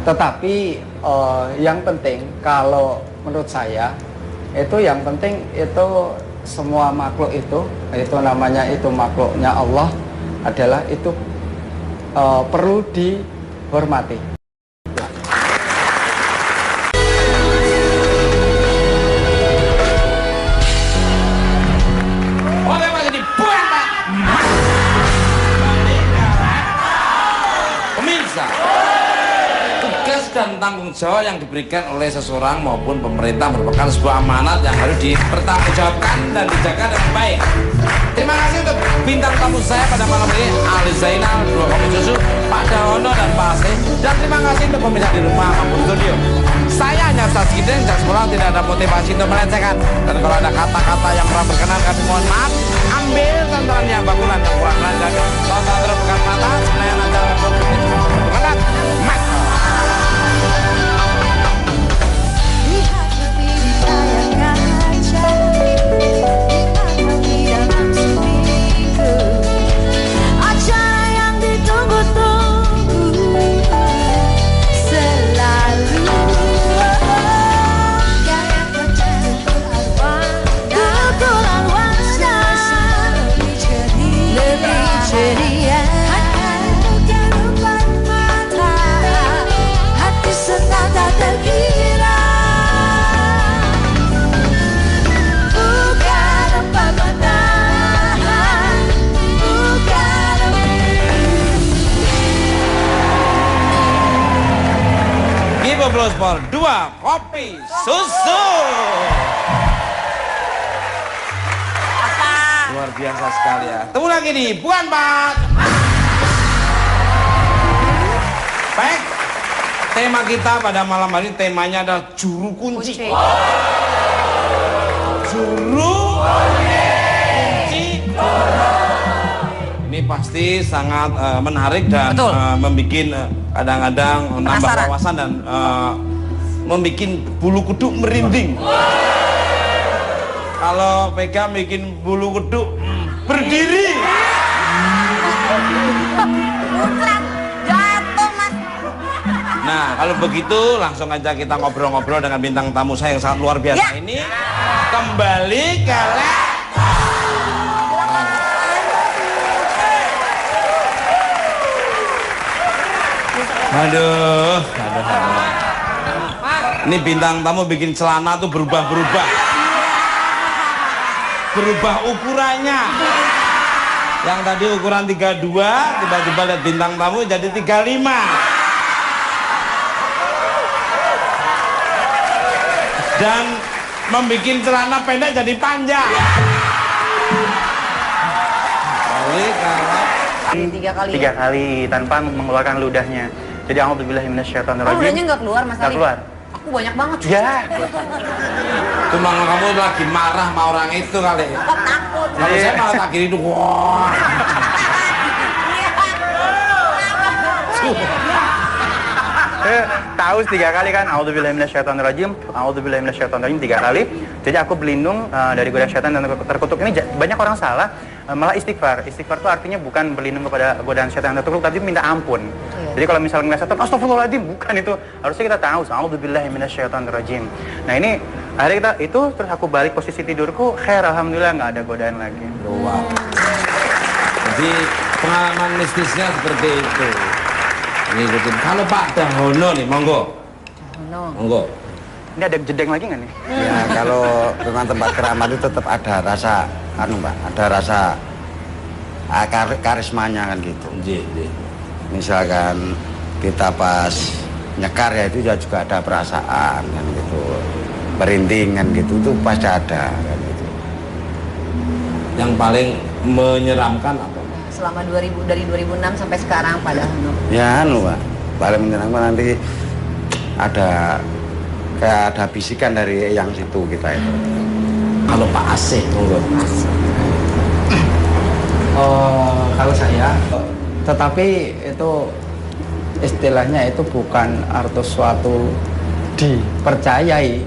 Tetapi yang penting kalau menurut saya itu yang penting itu semua makhluk itu namanya itu makhluknya Allah adalah itu perlu dihormati. Tugas dan tanggung jawab yang diberikan oleh seseorang maupun pemerintah merupakan sebuah amanat yang harus dipertanggungjawabkan dan dijaga dengan baik. Terima kasih untuk bintang tamu saya pada malam ini, Ali Zainal, Bro Kopi Susu, Pak Dawono dan Pak Asih. Dan terima kasih untuk pemirsa di rumah maupun studio. Saya hanya Ustaz Gideng, sejak sekolah tidak ada motivasi untuk melecehkan. Dan kalau ada kata-kata yang kurang berkenan, kami mohon maaf. Ambil tontonan yang bakulan yang kurang lancar. Tonton terus bukan mata, sebenarnya nanti berkenan. Mat. Sport 2 Kopi Susu. Luar biasa sekali ya. Temu lagi nih, bukan Pak. Baik. Tema kita pada malam hari temanya adalah juru kunci. Juru kunci. Ini pasti sangat menarik dan membuat kadang-kadang nambah wawasan dan membuat bulu kuduk merinding. Kalau pegang bikin bulu kuduk berdiri. Jatuh, Mas. Nah, kalau begitu langsung aja kita ngobrol-ngobrol dengan bintang tamu saya yang sangat luar biasa ini. Kembali ke Aduh. Ini bintang tamu bikin celana tuh berubah-berubah. Berubah ukurannya. Yang tadi ukuran 32, tiba-tiba lihat bintang tamu jadi 35. Dan membuat celana pendek jadi panjang. Tiga kali tanpa mengeluarkan ludahnya. Jadi a'udzubillahi minasyaitonirrajim. Ludahnya nggak keluar, Mas Ali? Nggak keluar. Aku banyak banget. Ya. Cuma kamu lagi marah sama orang itu kali. Kok takut? Kalau saya malah tak kiri itu. Wah. Tahu 3 kali kan, a'udzubillahi minasyaitonirrajim, a'udzubillahi minasyaitonirrajim 3 kali. Jadi aku berlindung dari godaan syaitan dan terkutuk. Ini banyak orang salah, malah istighfar. Istighfar itu artinya bukan berlindung kepada godaan syaitan dan terkutuk, tapi minta ampun. Jadi kalau misalnya ngeliat setan, astagfirullahaladzim, bukan itu. Harusnya kita tahu, a'udzubillahi minasyaitonirrajim. Nah ini, akhirnya kita itu, terus aku balik posisi tidurku, khair, alhamdulillah nggak ada godaan lagi. Wow. Jadi pengalaman mistisnya seperti itu. Ngikutin. Kalau Pak Dahono nih, monggo. Monggo. Ini ada jedeng lagi nggak nih? Ya kalau dengan tempat keramat itu tetap ada rasa, Pak, ada rasa karismanya kan gitu. Misalkan kita pas nyekar ya itu juga ada perasaan kan gitu, merinding kan gitu, itu pasti ada kan gitu. Yang paling menyeramkan apa? Selama dari 2006 sampai sekarang Pak Dahono. Ya Pak, paling menyenangkan nanti ada kayak ada bisikan dari yang situ kita itu. Kalau Pak Asih, monggo. Kalau saya, tetapi itu istilahnya itu bukan arti suatu dipercayai,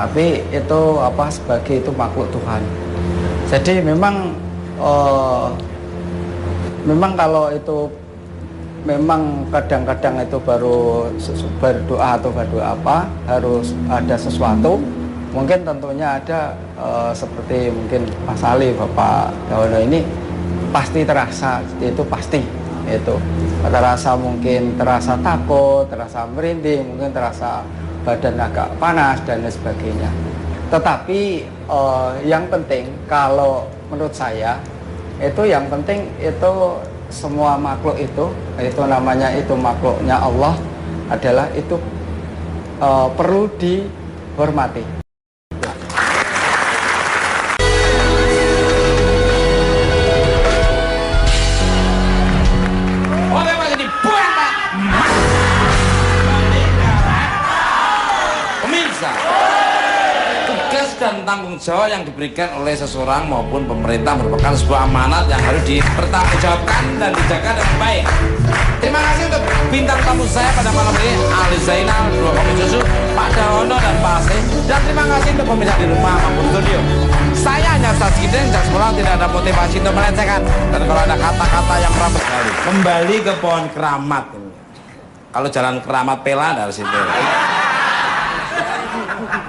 tapi itu apa sebagai itu makhluk Tuhan. Jadi memang kalau itu memang kadang-kadang itu baru berdoa atau berdoa apa harus ada sesuatu, mungkin tentunya ada seperti mungkin Mas Ali, Bapak Dawono ini pasti terasa itu, pasti itu terasa, mungkin terasa takut, terasa merinding, mungkin terasa badan agak panas dan lain sebagainya. Tetapi yang penting kalau menurut saya itu yang penting itu semua makhluk itu namanya itu makhluknya Allah adalah itu perlu dihormati. Oke Pak, jadi buang Pak. Pemirsa, tugas dan tanggung jawab yang diberikan oleh seseorang maupun pemerintah merupakan sebuah amanat yang harus dipertanggungjawabkan dan dijaga dengan baik. Terima kasih untuk bintang tamu saya pada malam ini, Ali Zainal, dua kopi susu, Pak Dawono dan Pak Asih. Dan terima kasih untuk pemirsa di rumah maupun studio. Saya hanya Saskiden, sekolah tidak ada motivasi untuk melecehkan. Dan kalau ada kata-kata yang rapat kembali ke pohon keramat ini. Kalau jalan keramat Pela dari situ.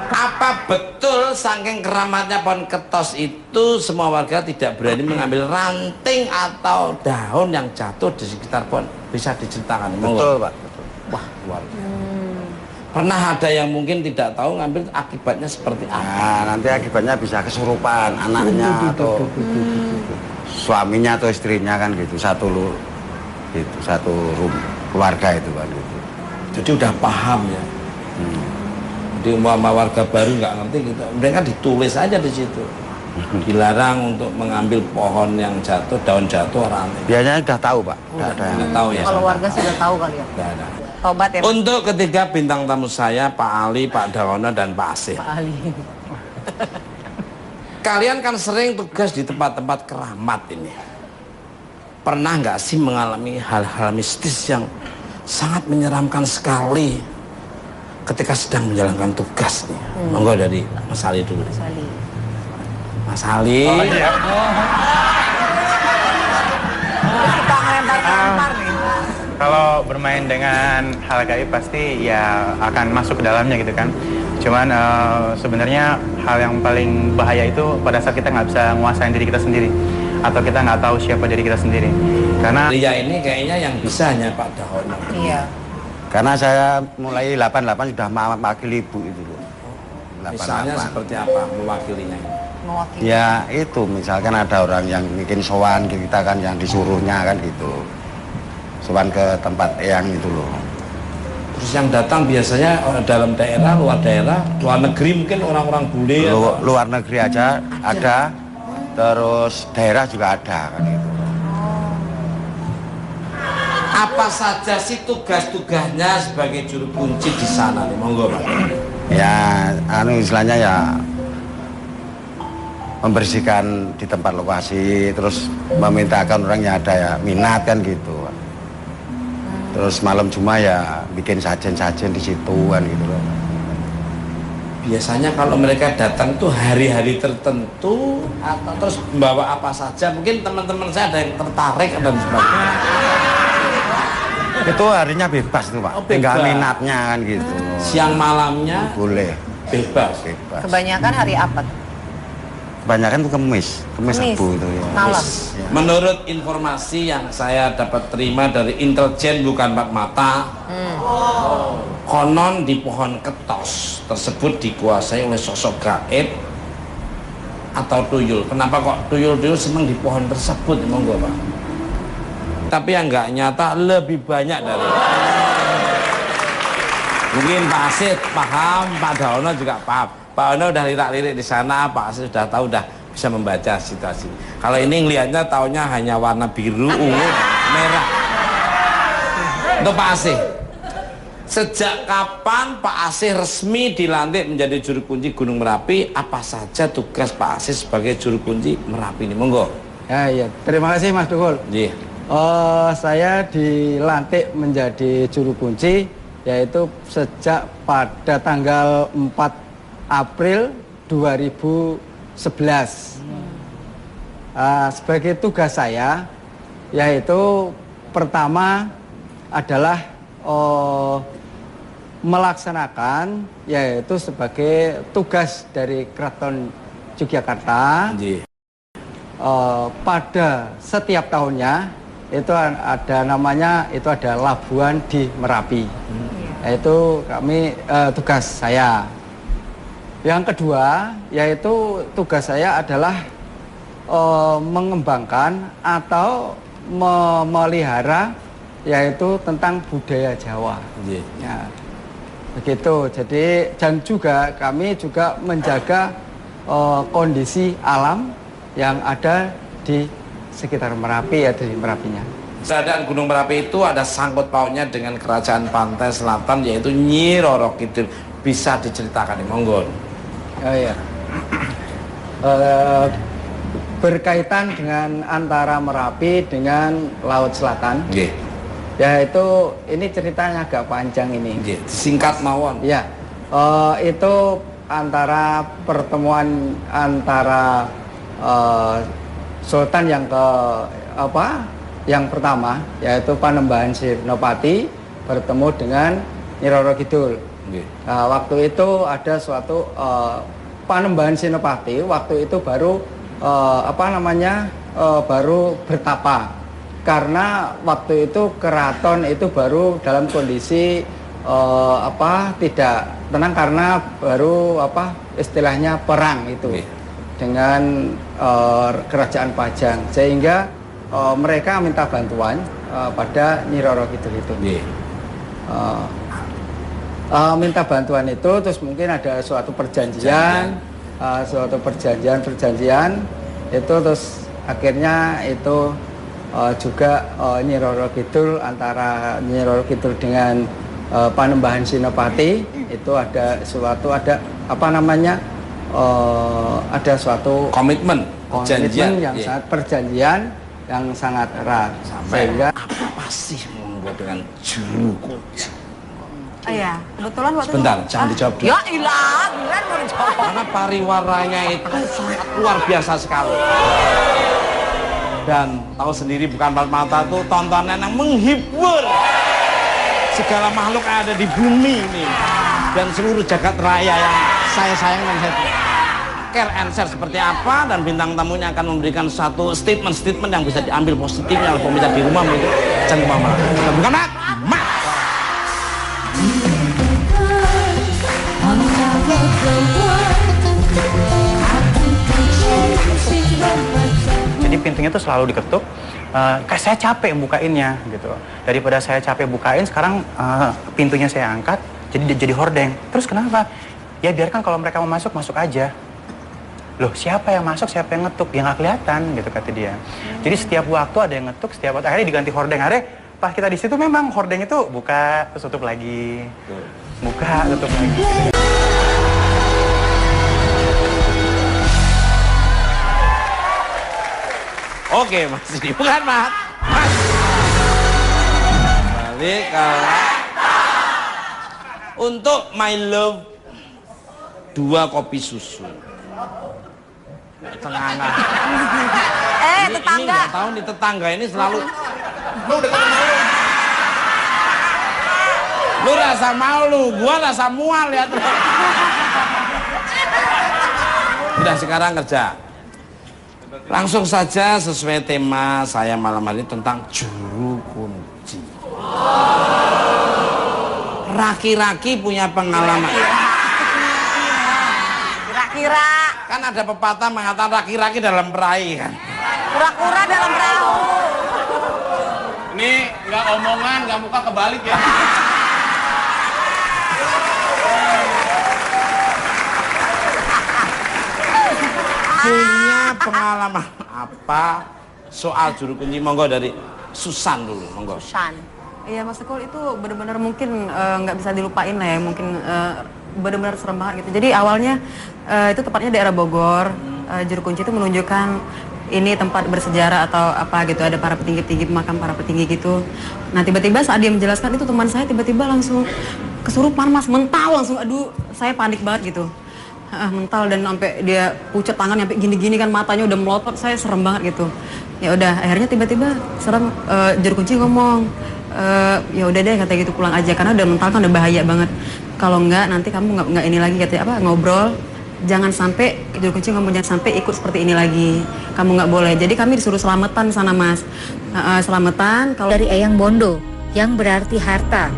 Apa betul saking keramatnya pohon ketos itu semua warga tidak berani mengambil ranting atau daun yang jatuh di sekitar pohon? Bisa diceritakan? Betul Pak. Betul. Wah, luar biasa. Pernah ada yang mungkin tidak tahu ngambil akibatnya seperti apa? Nah, nanti akibatnya bisa kesurupan anaknya atau suaminya atau istrinya kan gitu, satu keluarga itu kan gitu. Jadi udah paham ya. Jadi umpama warga baru nggak ngerti gitu, mereka ditulis aja di situ. Dilarang untuk mengambil pohon yang jatuh, daun jatuh, ranting. Biasanya sudah tahu Pak. Udah tahu ya. Kalau warga sudah tahu kali ya. Udah ada. Tobat ya. Untuk ketiga bintang tamu saya, Pak Ali, Pak Dawono, dan Pak Asih. Pak Ali. Kalian kan sering tugas di tempat-tempat keramat ini. Pernah nggak sih mengalami hal-hal mistis yang sangat menyeramkan sekali ketika sedang menjalankan tugas nih? Monggo dari Mas Ali dulu. Mas Ali. Mas Ali. Oh iya. Kita ngelempar-lempar nih. Kalau bermain dengan hal gaib pasti ya akan masuk ke dalamnya gitu kan. Cuman sebenarnya hal yang paling bahaya itu pada saat kita nggak bisa menguasain diri kita sendiri atau kita nggak tahu siapa diri kita sendiri. Karena Lia ini kayaknya yang bisa hanya Pak Dawono. Iya. Karena saya mulai 88 sudah mewakili ibu itu loh. Misalnya seperti apa mewakilinya ini? Mewakili. Ya itu misalkan ada orang yang bikin sowan kita kan yang disuruhnya kan gitu. Sowan ke tempat eyang itu loh. Terus yang datang biasanya orang dalam daerah, luar negeri mungkin orang-orang bule. Luar negeri aja ada, terus daerah juga ada kan gitu. Apa saja sih tugas-tugasnya sebagai juru kunci di sana nih? Monggo Pak. Ya, istilahnya ya membersihkan di tempat lokasi, terus memintakan orang yang ada ya minat kan gitu. Terus malam Jumat ya bikin sajen-sajen di situ kan gitu loh. Biasanya kalau mereka datang tuh hari-hari tertentu atau terus membawa apa saja? Mungkin teman-teman saya ada yang tertarik dan sebagainya. Itu harinya bebas tuh Pak, tinggal minatnya kan gitu. Siang malamnya boleh bebas. Kebanyakan hari apa? Kebanyakan tuh Kemis Rebu itu ya. Malam. Ya. Menurut informasi yang saya dapat terima dari intelijen bukan empat mata, konon di pohon ketos tersebut dikuasai oleh sosok gaib atau tuyul. Kenapa kok tuyul-tuyul senang di pohon tersebut? Monggo Pak. Tapi yang nggak nyata lebih banyak dari itu. Mungkin Pak Asid paham, Pak Dawono juga paham. Pak Dawono udah lirik-lirik di sana, Pak Asid sudah tahu, udah bisa membaca situasi. Kalau ini ngelihatnya taunya hanya warna biru, ungu, merah. Untuk Pak Asid, sejak kapan Pak Asid resmi dilantik menjadi juru kunci Gunung Merapi? Apa saja tugas Pak Asid sebagai juru kunci Merapi ini? Monggo. Ya, iya. Terima kasih Mas Dukul. Iya. Saya dilantik menjadi juru kunci yaitu sejak pada tanggal 4 April 2011. Sebagai tugas saya yaitu pertama adalah melaksanakan yaitu sebagai tugas dari Keraton Yogyakarta. Iya. Pada setiap tahunnya itu ada namanya itu ada labuan di Merapi. Yaitu kami tugas saya. Yang kedua yaitu tugas saya adalah mengembangkan atau memelihara yaitu tentang budaya Jawa. Yeah. Ya. Begitu. Jadi dan juga kami juga menjaga kondisi alam yang ada di sekitar Merapi ya, di Merapinya. Keberadaan Gunung Merapi itu ada sangkut pautnya dengan kerajaan pantai selatan yaitu Nyi Roro Kidul. Bisa diceritakan nih, monggo. Oh iya. Berkaitan dengan antara Merapi dengan Laut Selatan. Nggih. Ya itu ini ceritanya agak panjang ini. Nggih, singkat mawon. Ya. Itu antara pertemuan antara Sultan yang yang pertama yaitu Panembahan Senopati bertemu dengan Nyi Roro Kidul. Nah, waktu itu ada suatu Panembahan Senopati waktu itu baru baru bertapa karena waktu itu keraton itu baru dalam kondisi tidak tenang karena baru istilahnya perang itu dengan kerajaan Pajang sehingga mereka minta bantuan pada Nyi Roro Kidul itu. Minta bantuan itu terus mungkin ada suatu perjanjian itu terus akhirnya itu juga Nyi Roro Kidul antara Nyi Roro Kidul dengan Panembahan Senopati itu ada suatu ada suatu komitmen yang sangat perjanjian yang sangat erat sehingga apa sih membuat dengan juru kunci? Iya, kebetulan waktu Sebentar, jangan dijawab dulu. Ya ilah, bukan mau dijawab. Karena pariwaranya itu sangat luar biasa sekali. Dan tahu sendiri bukan empat mata itu tontonan yang menghibur segala makhluk yang ada di bumi ini dan seluruh jagat raya yang saya sayang dan saya care and share seperti apa, dan bintang tamunya akan memberikan satu statement yang bisa diambil positifnya oleh pemirsa di rumah itu. Jangan kemana-mana. Bukan mak. Jadi pintunya tuh selalu diketuk. Kayak saya capek bukainnya gitu. Daripada saya capek bukain, sekarang pintunya saya angkat, jadi hordeng. Terus kenapa? Ya biarkan kalau mereka mau masuk aja. Loh, siapa yang masuk, siapa yang ngetuk? Ya nggak kelihatan gitu kata dia. Jadi setiap waktu ada yang ngetuk, setiap waktu akhirnya diganti hordeng. Akhirnya pas kita di situ memang hordeng itu buka, terus tutup lagi. Buka, tutup lagi. Oke, Mas ini bukan Mas. Balik untuk my love 2 kopi susu. Tengah-tengah. Tetangga. Ini nggak tahu nih, tetangga ini selalu. Lu rasa malu, gua rasa mual lihat. Udah sekarang kerja. Langsung saja sesuai tema saya malam hari ini tentang juru kunci. Raki-raki punya pengalaman. Kira-kira. Kan ada pepatah mengatakan raki-raki dalam peraih kan. Kura-kura dalam perahu. Ini nggak omongan, nggak muka kebalik ya. Punya pengalaman apa soal juru kunci? Monggo dari Susan dulu, monggo. Susan. Iya, Mas Tekul itu benar-benar mungkin nggak bisa dilupain lah ya, mungkin benar-benar serem banget gitu. Jadi awalnya itu tepatnya daerah Bogor, juru kunci itu menunjukkan ini tempat bersejarah atau apa gitu, ada para petinggi-petinggi, makam para petinggi gitu. Nah tiba-tiba saat dia menjelaskan itu teman saya tiba-tiba langsung kesurupan Mas, mental langsung, aduh saya panik banget gitu. Mental dan sampai dia pucat tangan sampai gini-gini kan, matanya udah melotot, saya serem banget gitu. Ya udah akhirnya tiba-tiba serem, juru kunci ngomong, ya udah deh kata gitu, pulang aja karena udah mental kan udah bahaya banget. Kalau enggak nanti kamu nggak ini lagi katanya apa, ngobrol, jangan sampai juru kunci ngomong jangan sampai ikut seperti ini lagi, kamu nggak boleh. Jadi kami disuruh selamatan sana Mas, selamatan kalau dari Eyang Bondo yang berarti harta.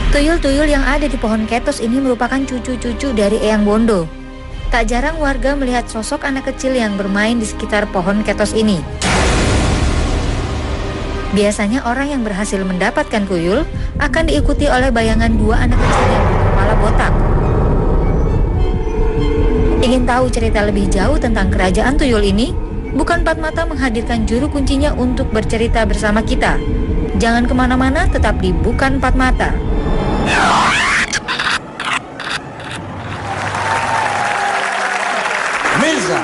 Tuyul-tuyul yang ada di pohon ketos ini merupakan cucu-cucu dari Eyang Bondo. Tak jarang warga melihat sosok anak kecil yang bermain di sekitar pohon ketos ini. Biasanya orang yang berhasil mendapatkan tuyul akan diikuti oleh bayangan dua anak kecil yang berkepala botak. Ingin tahu cerita lebih jauh tentang kerajaan tuyul ini? Bukan Empat Mata menghadirkan juru kuncinya untuk bercerita bersama kita. Jangan kemana-mana, tetap di Bukan Empat Mata. Mirza,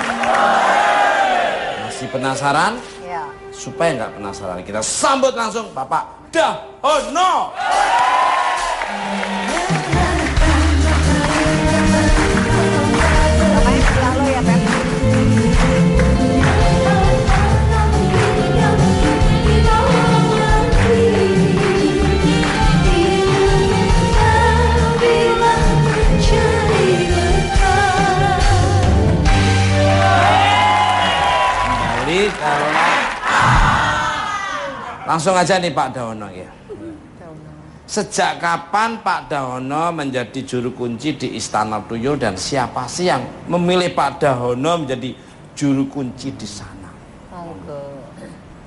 masih penasaran? Ya. Supaya nggak penasaran, kita sambut langsung Bapak Dahono. Langsung aja nih Pak Dahono ya. Sejak kapan Pak Dahono menjadi juru kunci di Istana Tuyul dan siapa sih yang memilih Pak Dahono menjadi juru kunci di sana?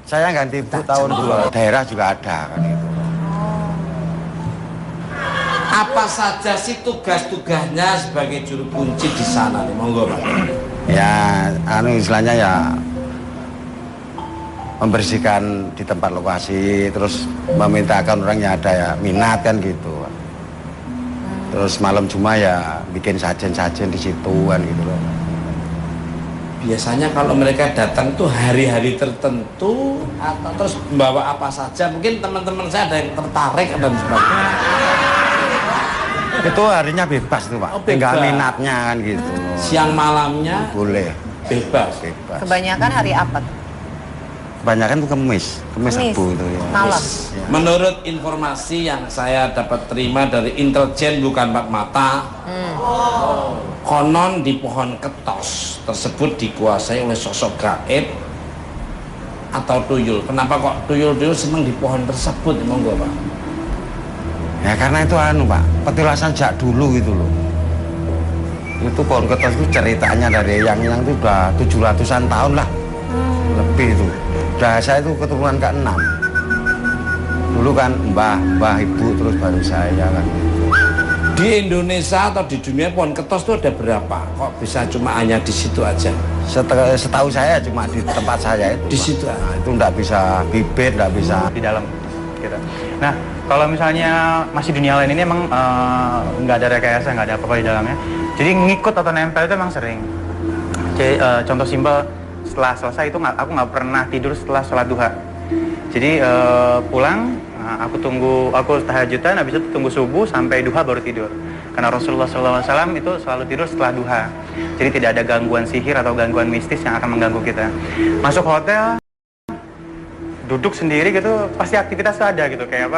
Saya ganti Bu tahun 2. Daerah juga ada kan itu. Apa saja sih tugas-tugasnya sebagai juru kunci di sana nih? Monggo Pak. Ya, istilahnya ya membersihkan di tempat lokasi, terus memintakan orang yang ada ya minat kan gitu. Terus malam Jumat ya bikin sajen-sajen di situ kan gitu loh. Biasanya kalau mereka datang tuh hari-hari tertentu atau terus membawa apa saja, mungkin teman-teman saya ada yang tertarik dan sebagainya. Itu harinya bebas tuh Pak, tinggal minatnya kan gitu. Siang malamnya boleh bebas. Kebanyakan hari apa tuh? Kebanyakan tuh Kemis Rabu itu ya. Malam. Ya. Menurut informasi yang saya dapat terima dari intelijen Bukan Empat Mata, konon di pohon ketos tersebut dikuasai oleh sosok gaib atau tuyul. Kenapa kok tuyul-tuyul senang di pohon tersebut? Monggo Pak. Ya karena itu Pak, petilasan sejak dulu gitu loh. Itu pohon ketos itu ceritanya dari yang itu udah 700-an tahun lah. Lebih itu. Udah saya itu keturunan ke-6. Dulu kan mbah ibu terus baru saya kan. Di Indonesia atau di dunia pohon ketos itu ada berapa? Kok bisa cuma hanya di situ aja? Setahu saya cuma di tempat saya itu. Di situ. Nah, itu enggak bisa bibit, enggak bisa di dalam gitu. Nah, kalau misalnya masih dunia lain ini emang nggak ada rekayasa, nggak ada apa-apa di dalamnya. Jadi ngikut atau nempel itu emang sering. Jadi, contoh simpel, setelah selesai itu aku nggak pernah tidur setelah sholat duha. Jadi pulang, aku tahajudan, habis itu tunggu subuh sampai duha baru tidur. Karena Rasulullah SAW itu selalu tidur setelah duha. Jadi tidak ada gangguan sihir atau gangguan mistis yang akan mengganggu kita. Masuk hotel, duduk sendiri gitu, pasti aktivitas tuh ada gitu, kayak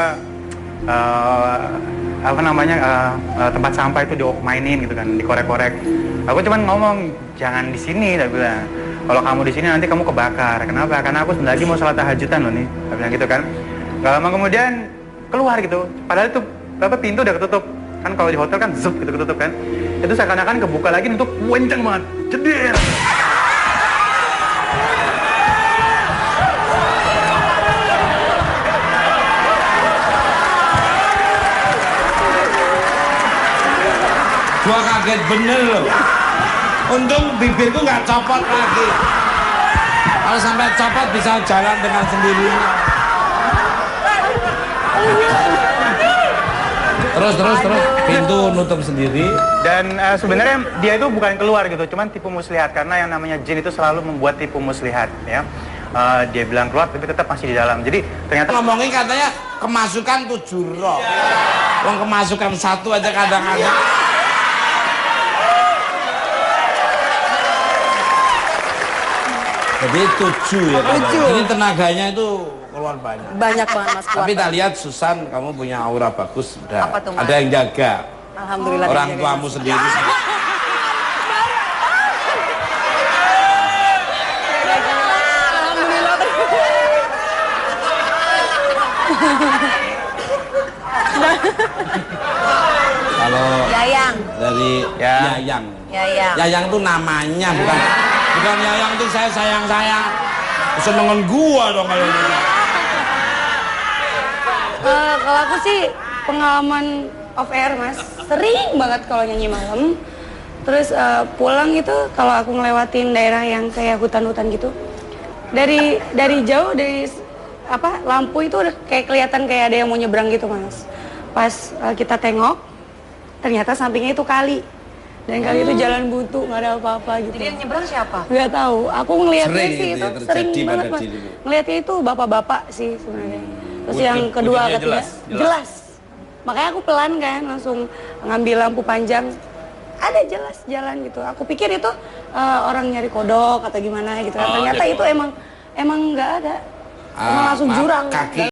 tempat sampah itu dimainin gitu kan, dikorek-korek. Aku cuman ngomong, jangan di sini, dia bilang. Kalau kamu di sini nanti kamu kebakar. Kenapa? Karena aku sebentar lagi mau sholat tahajudan loh nih. Dia bilang gitu kan. Gak lama kemudian keluar gitu. Padahal itu pintu udah ketutup. Kan kalau di hotel kan zup gitu ketutup kan. Itu seakan-akan kebuka lagi untuk kenceng banget. Jeder. Gua kaget bener loh. Untung bibirku nggak copot lagi. Kalau sampai copot bisa jalan dengan sendirinya. Terus pintu nutup sendiri. Dan sebenarnya dia itu bukan keluar gitu, cuman tipu muslihat, karena yang namanya jin itu selalu membuat tipu muslihat ya. Dia bilang keluar tapi tetap masih di dalam. Jadi ternyata ngomongin katanya kemasukan 7 roh. Wong kemasukan 1 aja kadang-kadang. Jadi 7 ya. 7. Jadi tenaganya itu keluar banyak. Banyak banget Mas. Tapi tak lihat Susan, kamu punya aura bagus. Udah. Apa tuh, Mas? Ada yang jaga. Alhamdulillah. Orang tuamu sendiri. Kalau Yayang. dari Yayang. Yayang itu namanya, bukan Yayang itu saya sayang. Senengan gua dong kalau gitu. Kalau aku sih pengalaman off air mas, sering banget kalau nyanyi malam. Terus pulang itu kalau aku ngelewatin daerah yang kayak hutan-hutan gitu, dari jauh dari lampu itu udah kayak kelihatan kayak ada yang mau nyebrang gitu mas. Pas kita tengok, ternyata sampingnya itu kali. Dan kali itu jalan buntu, nggak ada apa-apa gitu. Jadi yang nyebrang siapa? Nggak tahu. Aku ngelihatnya Sering sih itu itu ya, sering terjadi banget pada mas. diri lu. Ngelihatnya itu bapak-bapak sih sebenarnya. Terus yang kedua wujudnya ketiga jelas. Makanya aku pelan kan, langsung ngambil lampu panjang. Ada jelas jalan gitu. Aku pikir itu orang nyari kodok atau gimana gitu. Ternyata itu emang nggak ada. Emang langsung jurang. Kaki